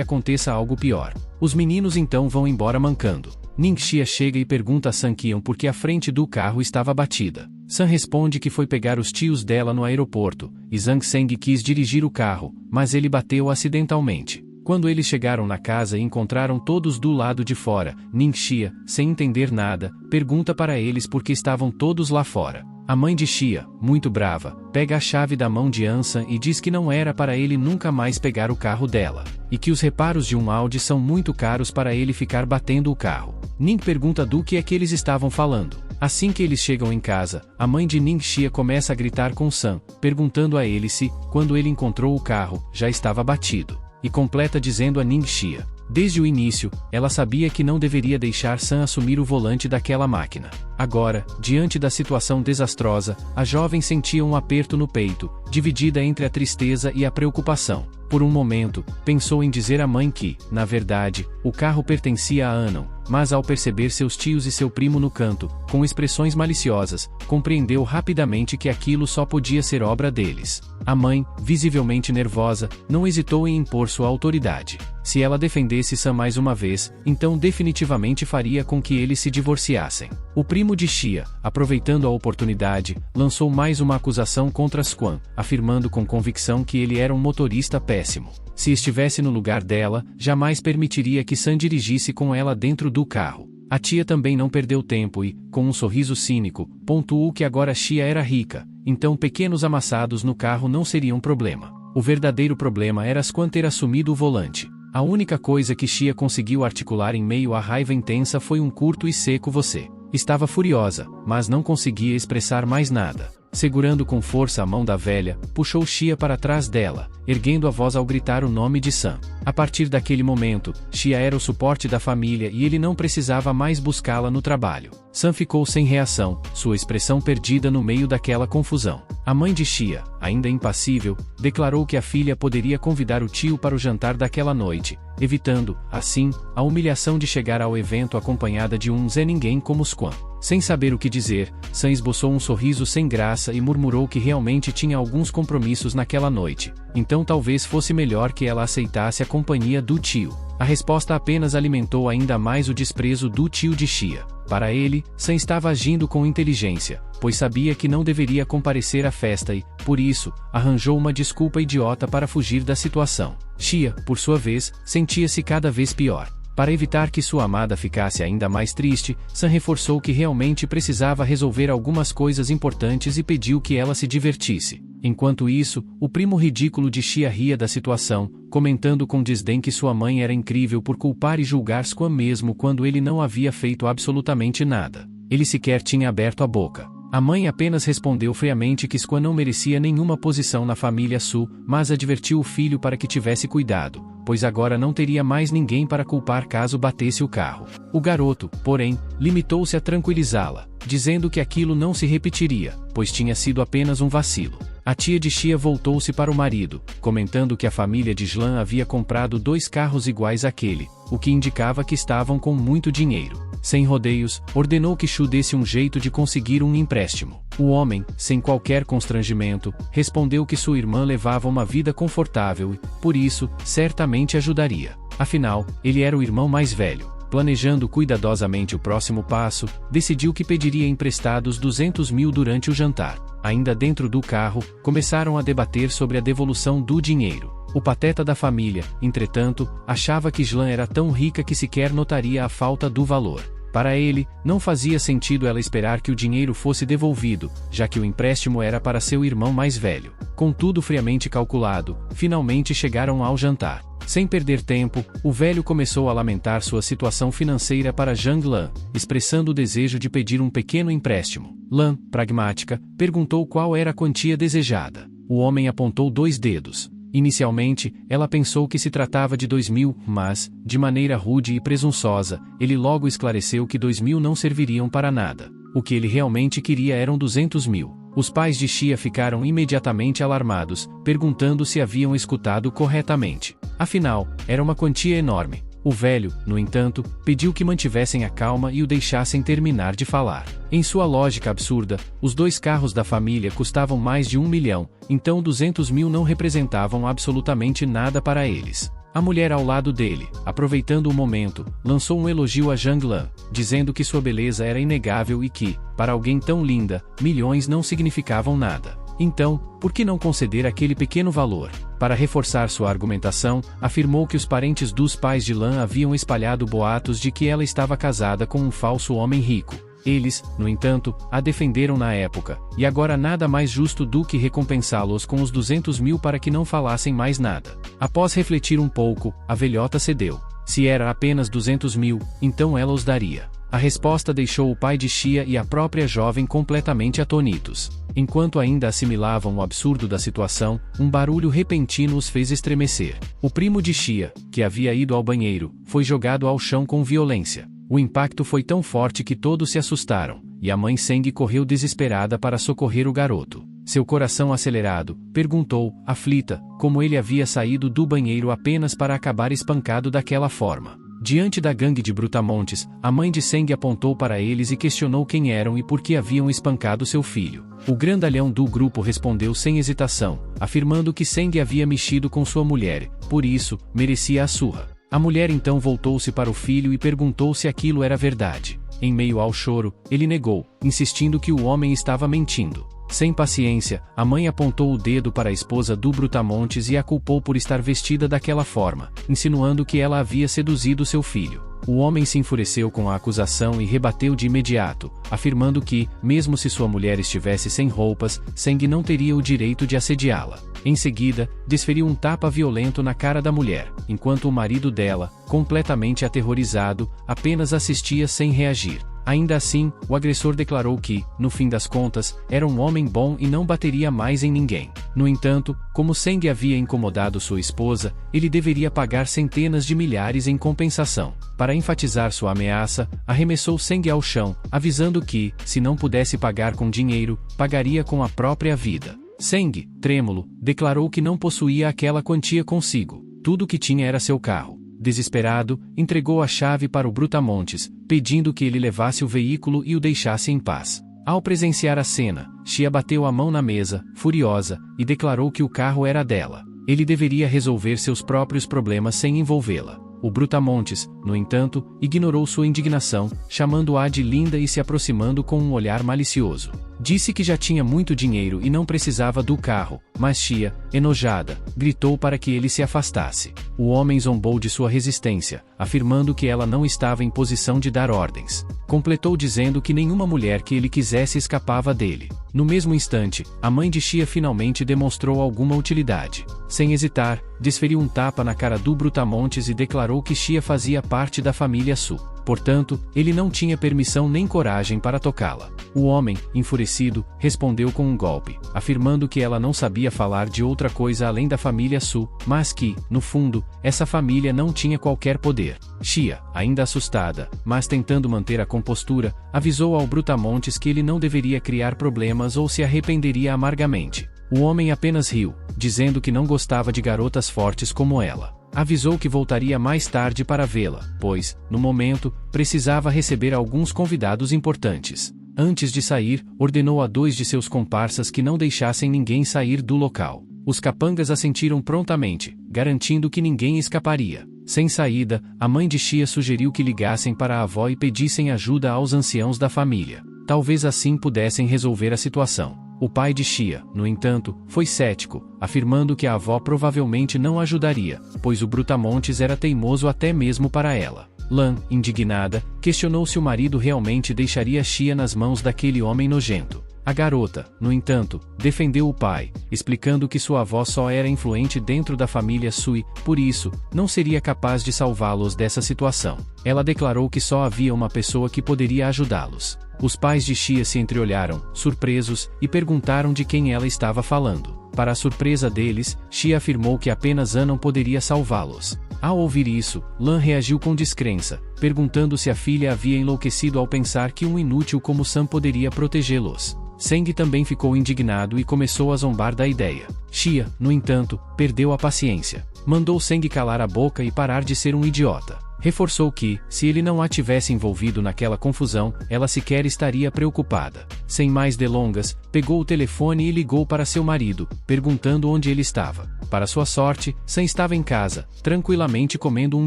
aconteça algo pior. Os meninos então vão embora mancando. Ningxia chega e pergunta a San Qian por que a frente do carro estava batida. San responde que foi pegar os tios dela no aeroporto, e Zhang Seng quis dirigir o carro, mas ele bateu acidentalmente. Quando eles chegaram na casa e encontraram todos do lado de fora, Ningxia, sem entender nada, pergunta para eles por que estavam todos lá fora. A mãe de Xia, muito brava, pega a chave da mão de Ansan e diz que não era para ele nunca mais pegar o carro dela, e que os reparos de um Audi são muito caros para ele ficar batendo o carro. Ning pergunta do que é que eles estavam falando. Assim que eles chegam em casa, a mãe de Ningxia começa a gritar com San, perguntando a ele se, quando ele encontrou o carro, já estava batido. E completa dizendo a Ningxia. Desde o início, ela sabia que não deveria deixar San assumir o volante daquela máquina. Agora, diante da situação desastrosa, a jovem sentia um aperto no peito, dividida entre a tristeza e a preocupação. Por um momento, pensou em dizer à mãe que, na verdade, o carro pertencia a Anon, mas ao perceber seus tios e seu primo no canto, com expressões maliciosas, compreendeu rapidamente que aquilo só podia ser obra deles. A mãe, visivelmente nervosa, não hesitou em impor sua autoridade. Se ela defendesse San mais uma vez, então definitivamente faria com que eles se divorciassem. O primo de Xia, aproveitando a oportunidade, lançou mais uma acusação contra Squan, afirmando com convicção que ele era um motorista péssimo. Se estivesse no lugar dela, jamais permitiria que San dirigisse com ela dentro do carro. A tia também não perdeu tempo e, com um sorriso cínico, pontuou que agora Xia era rica, então pequenos amassados no carro não seriam problema. O verdadeiro problema era Squan ter assumido o volante. A única coisa que Xia conseguiu articular em meio à raiva intensa foi um curto e seco você. Estava furiosa, mas não conseguia expressar mais nada. Segurando com força a mão da velha, puxou Xia para trás dela, erguendo a voz ao gritar o nome de San. A partir daquele momento, Xia era o suporte da família e ele não precisava mais buscá-la no trabalho. San ficou sem reação, sua expressão perdida no meio daquela confusão. A mãe de Xia, ainda impassível, declarou que a filha poderia convidar o tio para o jantar daquela noite, evitando, assim, a humilhação de chegar ao evento acompanhada de um Zé Ninguém como Squan. Sem saber o que dizer, San esboçou um sorriso sem graça e murmurou que realmente tinha alguns compromissos naquela noite, então talvez fosse melhor que ela aceitasse a companhia do tio. A resposta apenas alimentou ainda mais o desprezo do tio de Xia. Para ele, San estava agindo com inteligência, pois sabia que não deveria comparecer à festa e, por isso, arranjou uma desculpa idiota para fugir da situação. Xia, por sua vez, sentia-se cada vez pior. Para evitar que sua amada ficasse ainda mais triste, San reforçou que realmente precisava resolver algumas coisas importantes e pediu que ela se divertisse. Enquanto isso, o primo ridículo de Xia ria da situação, comentando com desdém que sua mãe era incrível por culpar e julgar Squan mesmo quando ele não havia feito absolutamente nada. Ele sequer tinha aberto a boca. A mãe apenas respondeu friamente que Squan não merecia nenhuma posição na família Su, mas advertiu o filho para que tivesse cuidado, pois agora não teria mais ninguém para culpar caso batesse o carro. O garoto, porém, limitou-se a tranquilizá-la, dizendo que aquilo não se repetiria, pois tinha sido apenas um vacilo. A tia de Xia voltou-se para o marido, comentando que a família de Jlan havia comprado 2 carros iguais àquele, o que indicava que estavam com muito dinheiro. Sem rodeios, ordenou que Shu desse um jeito de conseguir um empréstimo. O homem, sem qualquer constrangimento, respondeu que sua irmã levava uma vida confortável e, por isso, certamente ajudaria. Afinal, ele era o irmão mais velho. Planejando cuidadosamente o próximo passo, decidiu que pediria emprestados 200 mil durante o jantar. Ainda dentro do carro, começaram a debater sobre a devolução do dinheiro. O pateta da família, entretanto, achava que Jlan era tão rica que sequer notaria a falta do valor. Para ele, não fazia sentido ela esperar que o dinheiro fosse devolvido, já que o empréstimo era para seu irmão mais velho. Com tudo friamente calculado, finalmente chegaram ao jantar. Sem perder tempo, o velho começou a lamentar sua situação financeira para Zhang Lan, expressando o desejo de pedir um pequeno empréstimo. Lan, pragmática, perguntou qual era a quantia desejada. O homem apontou 2 dedos. Inicialmente, ela pensou que se tratava de 2.000, mas, de maneira rude e presunçosa, ele logo esclareceu que 2.000 não serviriam para nada. O que ele realmente queria eram 200 mil. Os pais de Xia ficaram imediatamente alarmados, perguntando se haviam escutado corretamente. Afinal, era uma quantia enorme. O velho, no entanto, pediu que mantivessem a calma e o deixassem terminar de falar. Em sua lógica absurda, os 2 carros da família custavam mais de 1 milhão, então 200 mil não representavam absolutamente nada para eles. A mulher ao lado dele, aproveitando o momento, lançou um elogio a Zhang Lan, dizendo que sua beleza era inegável e que, para alguém tão linda, milhões não significavam nada. Então, por que não conceder aquele pequeno valor? Para reforçar sua argumentação, afirmou que os parentes dos pais de Lan haviam espalhado boatos de que ela estava casada com um falso homem rico. Eles, no entanto, a defenderam na época, e agora nada mais justo do que recompensá-los com os 200 mil para que não falassem mais nada. Após refletir um pouco, a velhota cedeu. Se era apenas 200 mil, então ela os daria. A resposta deixou o pai de Xia e a própria jovem completamente atônitos. Enquanto ainda assimilavam o absurdo da situação, um barulho repentino os fez estremecer. O primo de Xia, que havia ido ao banheiro, foi jogado ao chão com violência. O impacto foi tão forte que todos se assustaram, e a mãe Seng correu desesperada para socorrer o garoto. Seu coração acelerado, perguntou, aflita, como ele havia saído do banheiro apenas para acabar espancado daquela forma. Diante da gangue de brutamontes, a mãe de Seng apontou para eles e questionou quem eram e por que haviam espancado seu filho. O grandalhão do grupo respondeu sem hesitação, afirmando que Seng havia mexido com sua mulher, por isso, merecia a surra. A mulher então voltou-se para o filho e perguntou se aquilo era verdade. Em meio ao choro, ele negou, insistindo que o homem estava mentindo. Sem paciência, a mãe apontou o dedo para a esposa do Brutamontes e a culpou por estar vestida daquela forma, insinuando que ela havia seduzido seu filho. O homem se enfureceu com a acusação e rebateu de imediato, afirmando que, mesmo se sua mulher estivesse sem roupas, Seng não teria o direito de assediá-la. Em seguida, desferiu um tapa violento na cara da mulher, enquanto o marido dela, completamente aterrorizado, apenas assistia sem reagir. Ainda assim, o agressor declarou que, no fim das contas, era um homem bom e não bateria mais em ninguém. No entanto, como Seng havia incomodado sua esposa, ele deveria pagar centenas de milhares em compensação. Para enfatizar sua ameaça, arremessou Seng ao chão, avisando que, se não pudesse pagar com dinheiro, pagaria com a própria vida. Seng, trêmulo, declarou que não possuía aquela quantia consigo. Tudo o que tinha era seu carro. Desesperado, entregou a chave para o Brutamontes, pedindo que ele levasse o veículo e o deixasse em paz. Ao presenciar a cena, Xia bateu a mão na mesa, furiosa, e declarou que o carro era dela. Ele deveria resolver seus próprios problemas sem envolvê-la. O Brutamontes, no entanto, ignorou sua indignação, chamando-a de linda e se aproximando com um olhar malicioso. Disse que já tinha muito dinheiro e não precisava do carro, mas Xia, enojada, gritou para que ele se afastasse. O homem zombou de sua resistência, afirmando que ela não estava em posição de dar ordens. Completou dizendo que nenhuma mulher que ele quisesse escapava dele. No mesmo instante, a mãe de Xia finalmente demonstrou alguma utilidade. Sem hesitar, desferiu um tapa na cara do Brutamontes e declarou que Xia fazia parte da família Su. Portanto, ele não tinha permissão nem coragem para tocá-la. O homem, enfurecido, respondeu com um golpe, afirmando que ela não sabia falar de outra coisa além da família Su, mas que, no fundo, essa família não tinha qualquer poder. Xia, ainda assustada, mas tentando manter a compostura, avisou ao Brutamontes que ele não deveria criar problemas ou se arrependeria amargamente. O homem apenas riu, dizendo que não gostava de garotas fortes como ela. Avisou que voltaria mais tarde para vê-la, pois, no momento, precisava receber alguns convidados importantes. Antes de sair, ordenou a 2 de seus comparsas que não deixassem ninguém sair do local. Os capangas assentiram prontamente, garantindo que ninguém escaparia. Sem saída, a mãe de Xia sugeriu que ligassem para a avó e pedissem ajuda aos anciãos da família. Talvez assim pudessem resolver a situação. O pai de Xia, no entanto, foi cético, afirmando que a avó provavelmente não ajudaria, pois o Brutamontes era teimoso até mesmo para ela. Lan, indignada, questionou se o marido realmente deixaria Xia nas mãos daquele homem nojento. A garota, no entanto, defendeu o pai, explicando que sua avó só era influente dentro da família Sui, por isso, não seria capaz de salvá-los dessa situação. Ela declarou que só havia uma pessoa que poderia ajudá-los. Os pais de Xia se entreolharam, surpresos, e perguntaram de quem ela estava falando. Para a surpresa deles, Xia afirmou que apenas Anon poderia salvá-los. Ao ouvir isso, Lan reagiu com descrença, perguntando se a filha havia enlouquecido ao pensar que um inútil como Sam poderia protegê-los. Seng também ficou indignado e começou a zombar da ideia. Xia, no entanto, perdeu a paciência. Mandou Seng calar a boca e parar de ser um idiota. Reforçou que, se ele não a tivesse envolvido naquela confusão, ela sequer estaria preocupada. Sem mais delongas, pegou o telefone e ligou para seu marido, perguntando onde ele estava. Para sua sorte, Sam estava em casa, tranquilamente comendo um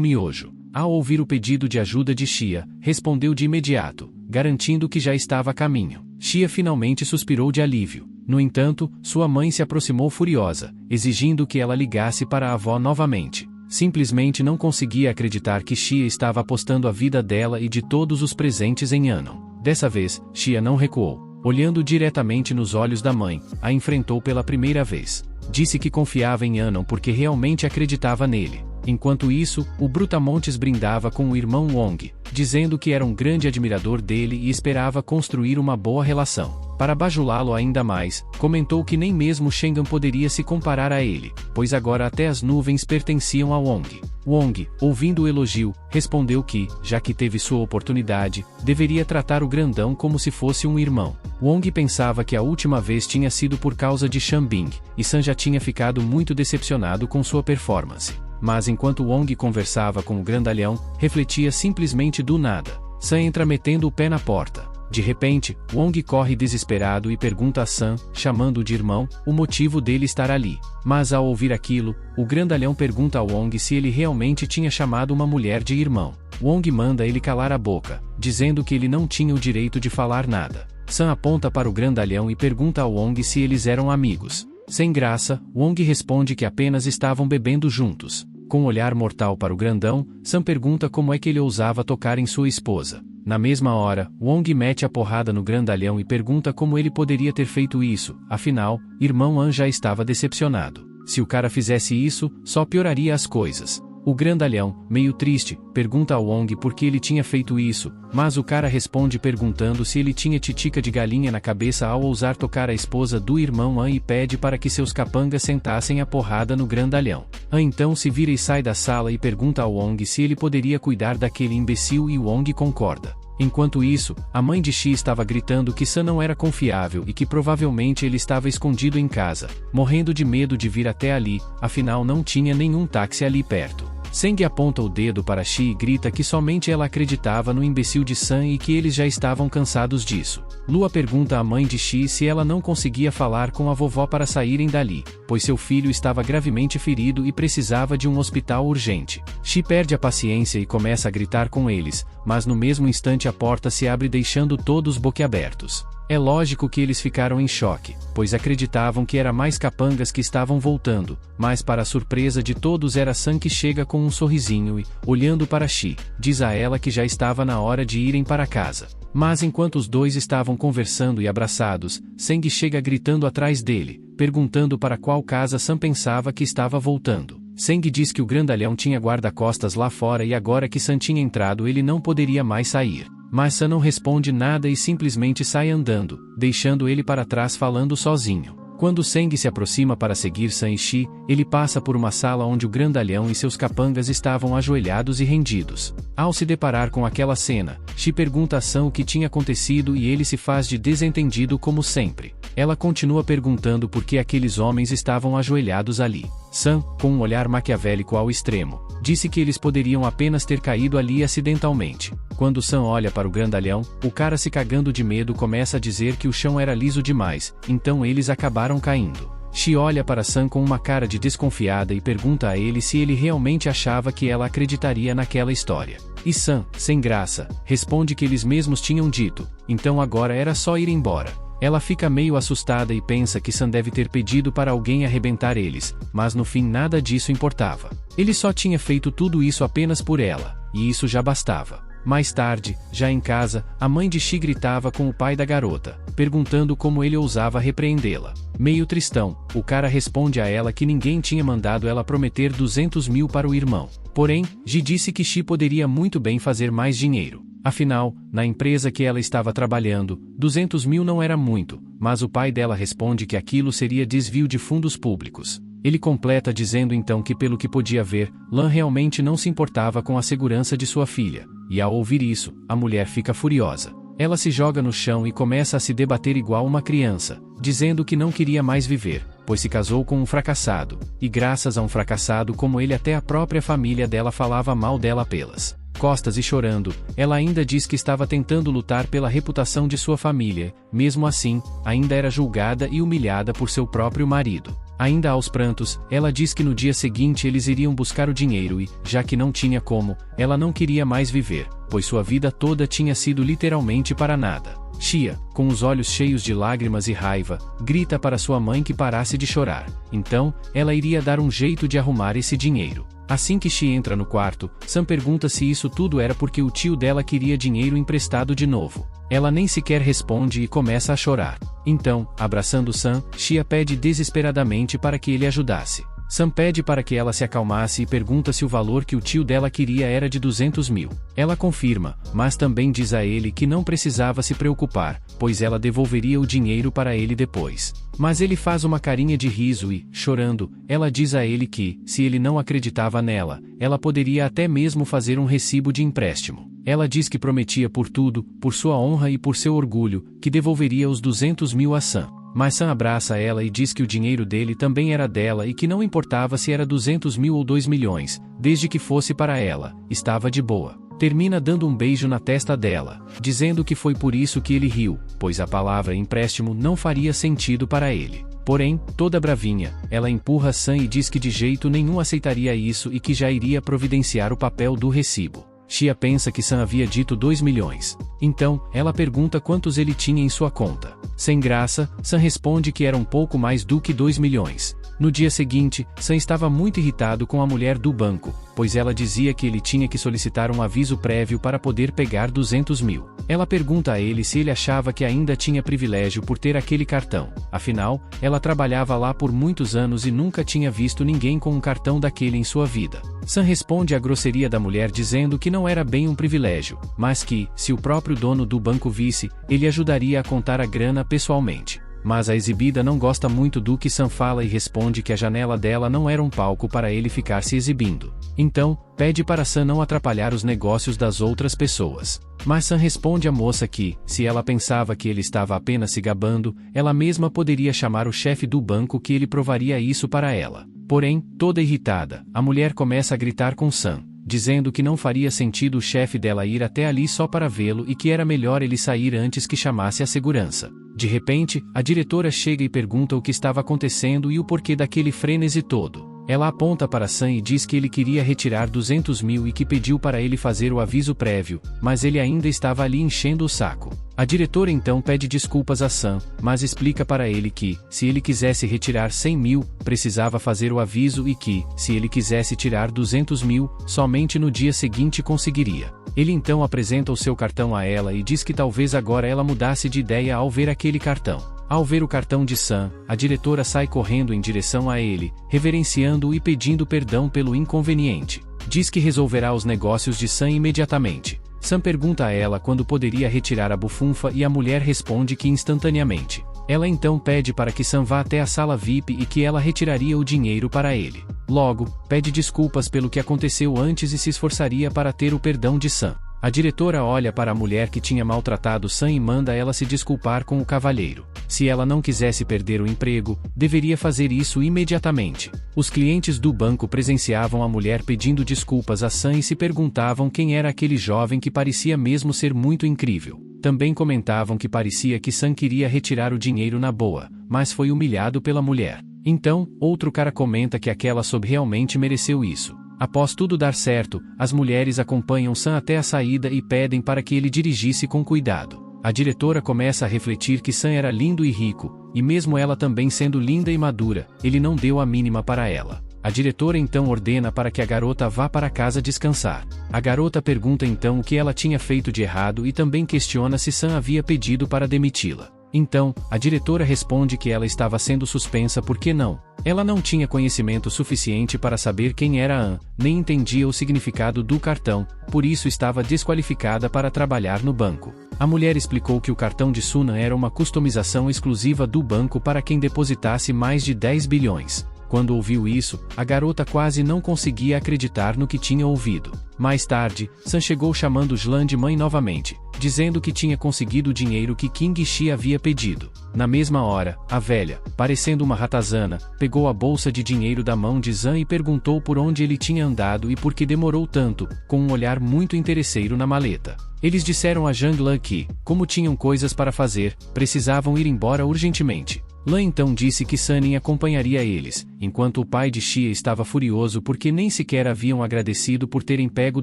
miojo. Ao ouvir o pedido de ajuda de Xia, respondeu de imediato, garantindo que já estava a caminho. Xia finalmente suspirou de alívio. No entanto, sua mãe se aproximou furiosa, exigindo que ela ligasse para a avó novamente. Simplesmente não conseguia acreditar que Xia estava apostando a vida dela e de todos os presentes em Anon. Dessa vez, Xia não recuou. Olhando diretamente nos olhos da mãe, a enfrentou pela primeira vez. Disse que confiava em Anon porque realmente acreditava nele. Enquanto isso, o Brutamontes brindava com o irmão Wong, dizendo que era um grande admirador dele e esperava construir uma boa relação. Para bajulá-lo ainda mais, comentou que nem mesmo Shengan poderia se comparar a ele, pois agora até as nuvens pertenciam a Wong. Wong, ouvindo o elogio, respondeu que, já que teve sua oportunidade, deveria tratar o grandão como se fosse um irmão. Wong pensava que a última vez tinha sido por causa de Shambing, e Sam já tinha ficado muito decepcionado com sua performance. Mas enquanto Wong conversava com o grandalhão, refletia simplesmente do nada. Sam entra metendo o pé na porta. De repente, Wong corre desesperado e pergunta a Sam, chamando-o de irmão, o motivo dele estar ali. Mas ao ouvir aquilo, o grandalhão pergunta a Wong se ele realmente tinha chamado uma mulher de irmão. Wong manda ele calar a boca, dizendo que ele não tinha o direito de falar nada. Sam aponta para o grandalhão e pergunta a Wong se eles eram amigos. Sem graça, Wong responde que apenas estavam bebendo juntos. Com um olhar mortal para o grandão, Sam pergunta como é que ele ousava tocar em sua esposa. Na mesma hora, Wong mete a porrada no grandalhão e pergunta como ele poderia ter feito isso, afinal, irmão An já estava decepcionado. Se o cara fizesse isso, só pioraria as coisas. O grandalhão, meio triste, pergunta a Wong por que ele tinha feito isso, mas o cara responde perguntando se ele tinha titica de galinha na cabeça ao ousar tocar a esposa do irmão An e pede para que seus capangas sentassem a porrada no grandalhão. An então se vira e sai da sala e pergunta a Wong se ele poderia cuidar daquele imbecil e Wong concorda. Enquanto isso, a mãe de Xi estava gritando que Sam não era confiável e que provavelmente ele estava escondido em casa, morrendo de medo de vir até ali, afinal não tinha nenhum táxi ali perto. Seng aponta o dedo para Xi e grita que somente ela acreditava no imbecil de Sam e que eles já estavam cansados disso. Lua pergunta à mãe de Xi se ela não conseguia falar com a vovó para saírem dali, pois seu filho estava gravemente ferido e precisava de um hospital urgente. Xi perde a paciência e começa a gritar com eles, mas no mesmo instante a porta se abre deixando todos boquiabertos. É lógico que eles ficaram em choque, pois acreditavam que era mais capangas que estavam voltando, mas para a surpresa de todos era Sam que chega com um sorrisinho e, olhando para Xi, diz a ela que já estava na hora de irem para casa. Mas enquanto os dois estavam conversando e abraçados, Seng chega gritando atrás dele, perguntando para qual casa Sam pensava que estava voltando. Seng diz que o grandalhão tinha guarda-costas lá fora e agora que Sam tinha entrado ele não poderia mais sair. Mas Sam não responde nada e simplesmente sai andando, deixando ele para trás falando sozinho. Quando Seng se aproxima para seguir Sam e Xi, ele passa por uma sala onde o grandalhão e seus capangas estavam ajoelhados e rendidos. Ao se deparar com aquela cena, Xi pergunta a Sam o que tinha acontecido e ele se faz de desentendido como sempre. Ela continua perguntando por que aqueles homens estavam ajoelhados ali. Sam, com um olhar maquiavélico ao extremo, disse que eles poderiam apenas ter caído ali acidentalmente. Quando Sam olha para o grandalhão, o cara se cagando de medo começa a dizer que o chão era liso demais, então eles acabaram caindo. Shi olha para Sam com uma cara de desconfiada e pergunta a ele se ele realmente achava que ela acreditaria naquela história. E Sam, sem graça, responde que eles mesmos tinham dito, então agora era só ir embora. Ela fica meio assustada e pensa que Sam deve ter pedido para alguém arrebentar eles, mas no fim nada disso importava. Ele só tinha feito tudo isso apenas por ela, e isso já bastava. Mais tarde, já em casa, a mãe de Shi gritava com o pai da garota, perguntando como ele ousava repreendê-la. Meio tristão, o cara responde a ela que ninguém tinha mandado ela prometer 200 mil para o irmão. Porém, Ji disse que Shi poderia muito bem fazer mais dinheiro. Afinal, na empresa que ela estava trabalhando, 200 mil não era muito, mas o pai dela responde que aquilo seria desvio de fundos públicos. Ele completa dizendo então que pelo que podia ver, Lan realmente não se importava com a segurança de sua filha, e ao ouvir isso, a mulher fica furiosa. Ela se joga no chão e começa a se debater igual uma criança, dizendo que não queria mais viver, pois se casou com um fracassado, e graças a um fracassado como ele até a própria família dela falava mal dela pelas costas e chorando, ela ainda diz que estava tentando lutar pela reputação de sua família, mesmo assim, ainda era julgada e humilhada por seu próprio marido. Ainda aos prantos, ela diz que no dia seguinte eles iriam buscar o dinheiro e, já que não tinha como, ela não queria mais viver, pois sua vida toda tinha sido literalmente para nada. Shia, com os olhos cheios de lágrimas e raiva, grita para sua mãe que parasse de chorar. Então, ela iria dar um jeito de arrumar esse dinheiro. Assim que Shi entra no quarto, Sam pergunta se isso tudo era porque o tio dela queria dinheiro emprestado de novo. Ela nem sequer responde e começa a chorar. Então, abraçando Sam, Shia pede desesperadamente para que ele ajudasse. Sam pede para que ela se acalmasse e pergunta se o valor que o tio dela queria era de 200 mil. Ela confirma, mas também diz a ele que não precisava se preocupar, pois ela devolveria o dinheiro para ele depois. Mas ele faz uma carinha de riso e, chorando, ela diz a ele que, se ele não acreditava nela, ela poderia até mesmo fazer um recibo de empréstimo. Ela diz que prometia por tudo, por sua honra e por seu orgulho, que devolveria os 200 mil a Sam. Mas Sam abraça ela e diz que o dinheiro dele também era dela e que não importava se era 200 mil ou 2 milhões, desde que fosse para ela, estava de boa. Termina dando um beijo na testa dela, dizendo que foi por isso que ele riu, pois a palavra empréstimo não faria sentido para ele. Porém, toda bravinha, ela empurra Sam e diz que de jeito nenhum aceitaria isso e que já iria providenciar o papel do recibo. Shia pensa que Sam havia dito 2 milhões. Então, ela pergunta quantos ele tinha em sua conta. Sem graça, Sam responde que era um pouco mais do que 2 milhões. No dia seguinte, Sam estava muito irritado com a mulher do banco, pois ela dizia que ele tinha que solicitar um aviso prévio para poder pegar 200 mil. Ela pergunta a ele se ele achava que ainda tinha privilégio por ter aquele cartão. Afinal, ela trabalhava lá por muitos anos e nunca tinha visto ninguém com um cartão daquele em sua vida. Sam responde à grosseria da mulher dizendo que não era bem um privilégio, mas que, se o próprio dono do banco visse, ele ajudaria a contar a grana pessoalmente. Mas a exibida não gosta muito do que Sam fala e responde que a janela dela não era um palco para ele ficar se exibindo. Então, pede para Sam não atrapalhar os negócios das outras pessoas. Mas Sam responde à moça que, se ela pensava que ele estava apenas se gabando, ela mesma poderia chamar o chefe do banco que ele provaria isso para ela. Porém, toda irritada, a mulher começa a gritar com Sam, dizendo que não faria sentido o chefe dela ir até ali só para vê-lo e que era melhor ele sair antes que chamasse a segurança. De repente, a diretora chega e pergunta o que estava acontecendo e o porquê daquele frenesi todo. Ela aponta para Sam e diz que ele queria retirar 200 mil e que pediu para ele fazer o aviso prévio, mas ele ainda estava ali enchendo o saco. A diretora então pede desculpas a Sam, mas explica para ele que, se ele quisesse retirar 100 mil, precisava fazer o aviso e que, se ele quisesse tirar 200 mil, somente no dia seguinte conseguiria. Ele então apresenta o seu cartão a ela e diz que talvez agora ela mudasse de ideia ao ver aquele cartão. Ao ver o cartão de Sam, a diretora sai correndo em direção a ele, reverenciando-o e pedindo perdão pelo inconveniente. Diz que resolverá os negócios de Sam imediatamente. Sam pergunta a ela quando poderia retirar a bufunfa e a mulher responde que instantaneamente. Ela então pede para que Sam vá até a sala VIP e que ela retiraria o dinheiro para ele. Logo, pede desculpas pelo que aconteceu antes e se esforçaria para ter o perdão de Sam. A diretora olha para a mulher que tinha maltratado Sam e manda ela se desculpar com o cavalheiro. Se ela não quisesse perder o emprego, deveria fazer isso imediatamente. Os clientes do banco presenciavam a mulher pedindo desculpas a Sam e se perguntavam quem era aquele jovem que parecia mesmo ser muito incrível. Também comentavam que parecia que Sam queria retirar o dinheiro na boa, mas foi humilhado pela mulher. Então, outro cara comenta que aquela sob realmente mereceu isso. Após tudo dar certo, as mulheres acompanham Sam até a saída e pedem para que ele dirigisse com cuidado. A diretora começa a refletir que Sam era lindo e rico, e mesmo ela também sendo linda e madura, ele não deu a mínima para ela. A diretora então ordena para que a garota vá para casa descansar. A garota pergunta então o que ela tinha feito de errado e também questiona se Sam havia pedido para demiti-la. Então, a diretora responde que ela estava sendo suspensa porque não. Ela não tinha conhecimento suficiente para saber quem era Ann, nem entendia o significado do cartão, por isso estava desqualificada para trabalhar no banco. A mulher explicou que o cartão de Sunan era uma customização exclusiva do banco para quem depositasse mais de 10 bilhões. Quando ouviu isso, a garota quase não conseguia acreditar no que tinha ouvido. Mais tarde, Sam chegou chamando Jlan de mãe novamente, dizendo que tinha conseguido o dinheiro que King Shi havia pedido. Na mesma hora, a velha, parecendo uma ratazana, pegou a bolsa de dinheiro da mão de Zan e perguntou por onde ele tinha andado e por que demorou tanto, com um olhar muito interesseiro na maleta. Eles disseram a Zhang Lan que, como tinham coisas para fazer, precisavam ir embora urgentemente. Lan então disse que Sunny acompanharia eles, enquanto o pai de Xia estava furioso porque nem sequer haviam agradecido por terem pego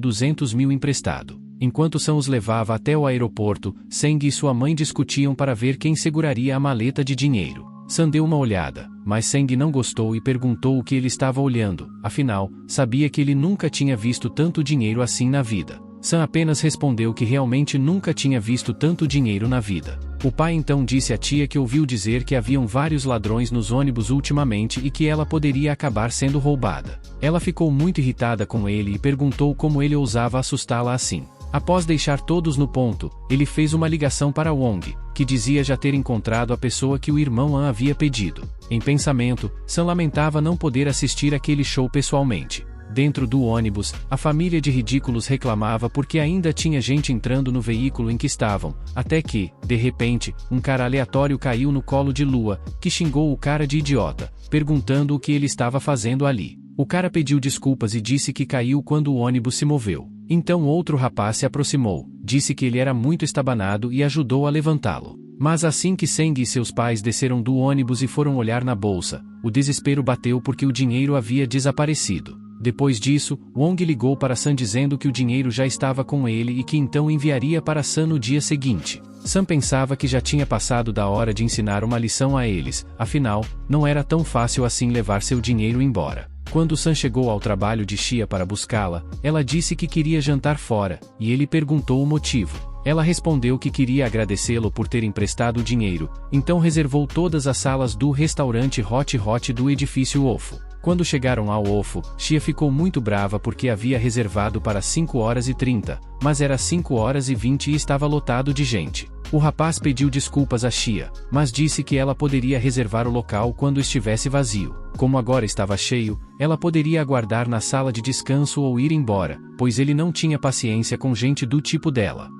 200 mil emprestado. Enquanto Sam os levava até o aeroporto, Seng e sua mãe discutiam para ver quem seguraria a maleta de dinheiro. Sam deu uma olhada, mas Seng não gostou e perguntou o que ele estava olhando, afinal, sabia que ele nunca tinha visto tanto dinheiro assim na vida. Sam apenas respondeu que realmente nunca tinha visto tanto dinheiro na vida. O pai então disse à tia que ouviu dizer que haviam vários ladrões nos ônibus ultimamente e que ela poderia acabar sendo roubada. Ela ficou muito irritada com ele e perguntou como ele ousava assustá-la assim. Após deixar todos no ponto, ele fez uma ligação para Wong, que dizia já ter encontrado a pessoa que o irmão An havia pedido. Em pensamento, Sam lamentava não poder assistir aquele show pessoalmente. Dentro do ônibus, a família de ridículos reclamava porque ainda tinha gente entrando no veículo em que estavam, até que, de repente, um cara aleatório caiu no colo de Lua, que xingou o cara de idiota, perguntando o que ele estava fazendo ali. O cara pediu desculpas e disse que caiu quando o ônibus se moveu. Então outro rapaz se aproximou, disse que ele era muito estabanado e ajudou a levantá-lo. Mas assim que Seng e seus pais desceram do ônibus e foram olhar na bolsa, o desespero bateu porque o dinheiro havia desaparecido. Depois disso, Wong ligou para Sam dizendo que o dinheiro já estava com ele e que então enviaria para Sam no dia seguinte. Sam pensava que já tinha passado da hora de ensinar uma lição a eles, afinal, não era tão fácil assim levar seu dinheiro embora. Quando Sam chegou ao trabalho de Xia para buscá-la, ela disse que queria jantar fora, e ele perguntou o motivo. Ela respondeu que queria agradecê-lo por ter emprestado o dinheiro, então reservou todas as salas do restaurante Hot Hot do edifício Ofo. Quando chegaram ao Ofo, Xia ficou muito brava porque havia reservado para 5h30, mas era 5h20 e estava lotado de gente. O rapaz pediu desculpas a Xia, mas disse que ela poderia reservar o local quando estivesse vazio. Como agora estava cheio, ela poderia aguardar na sala de descanso ou ir embora, pois ele não tinha paciência com gente do tipo dela.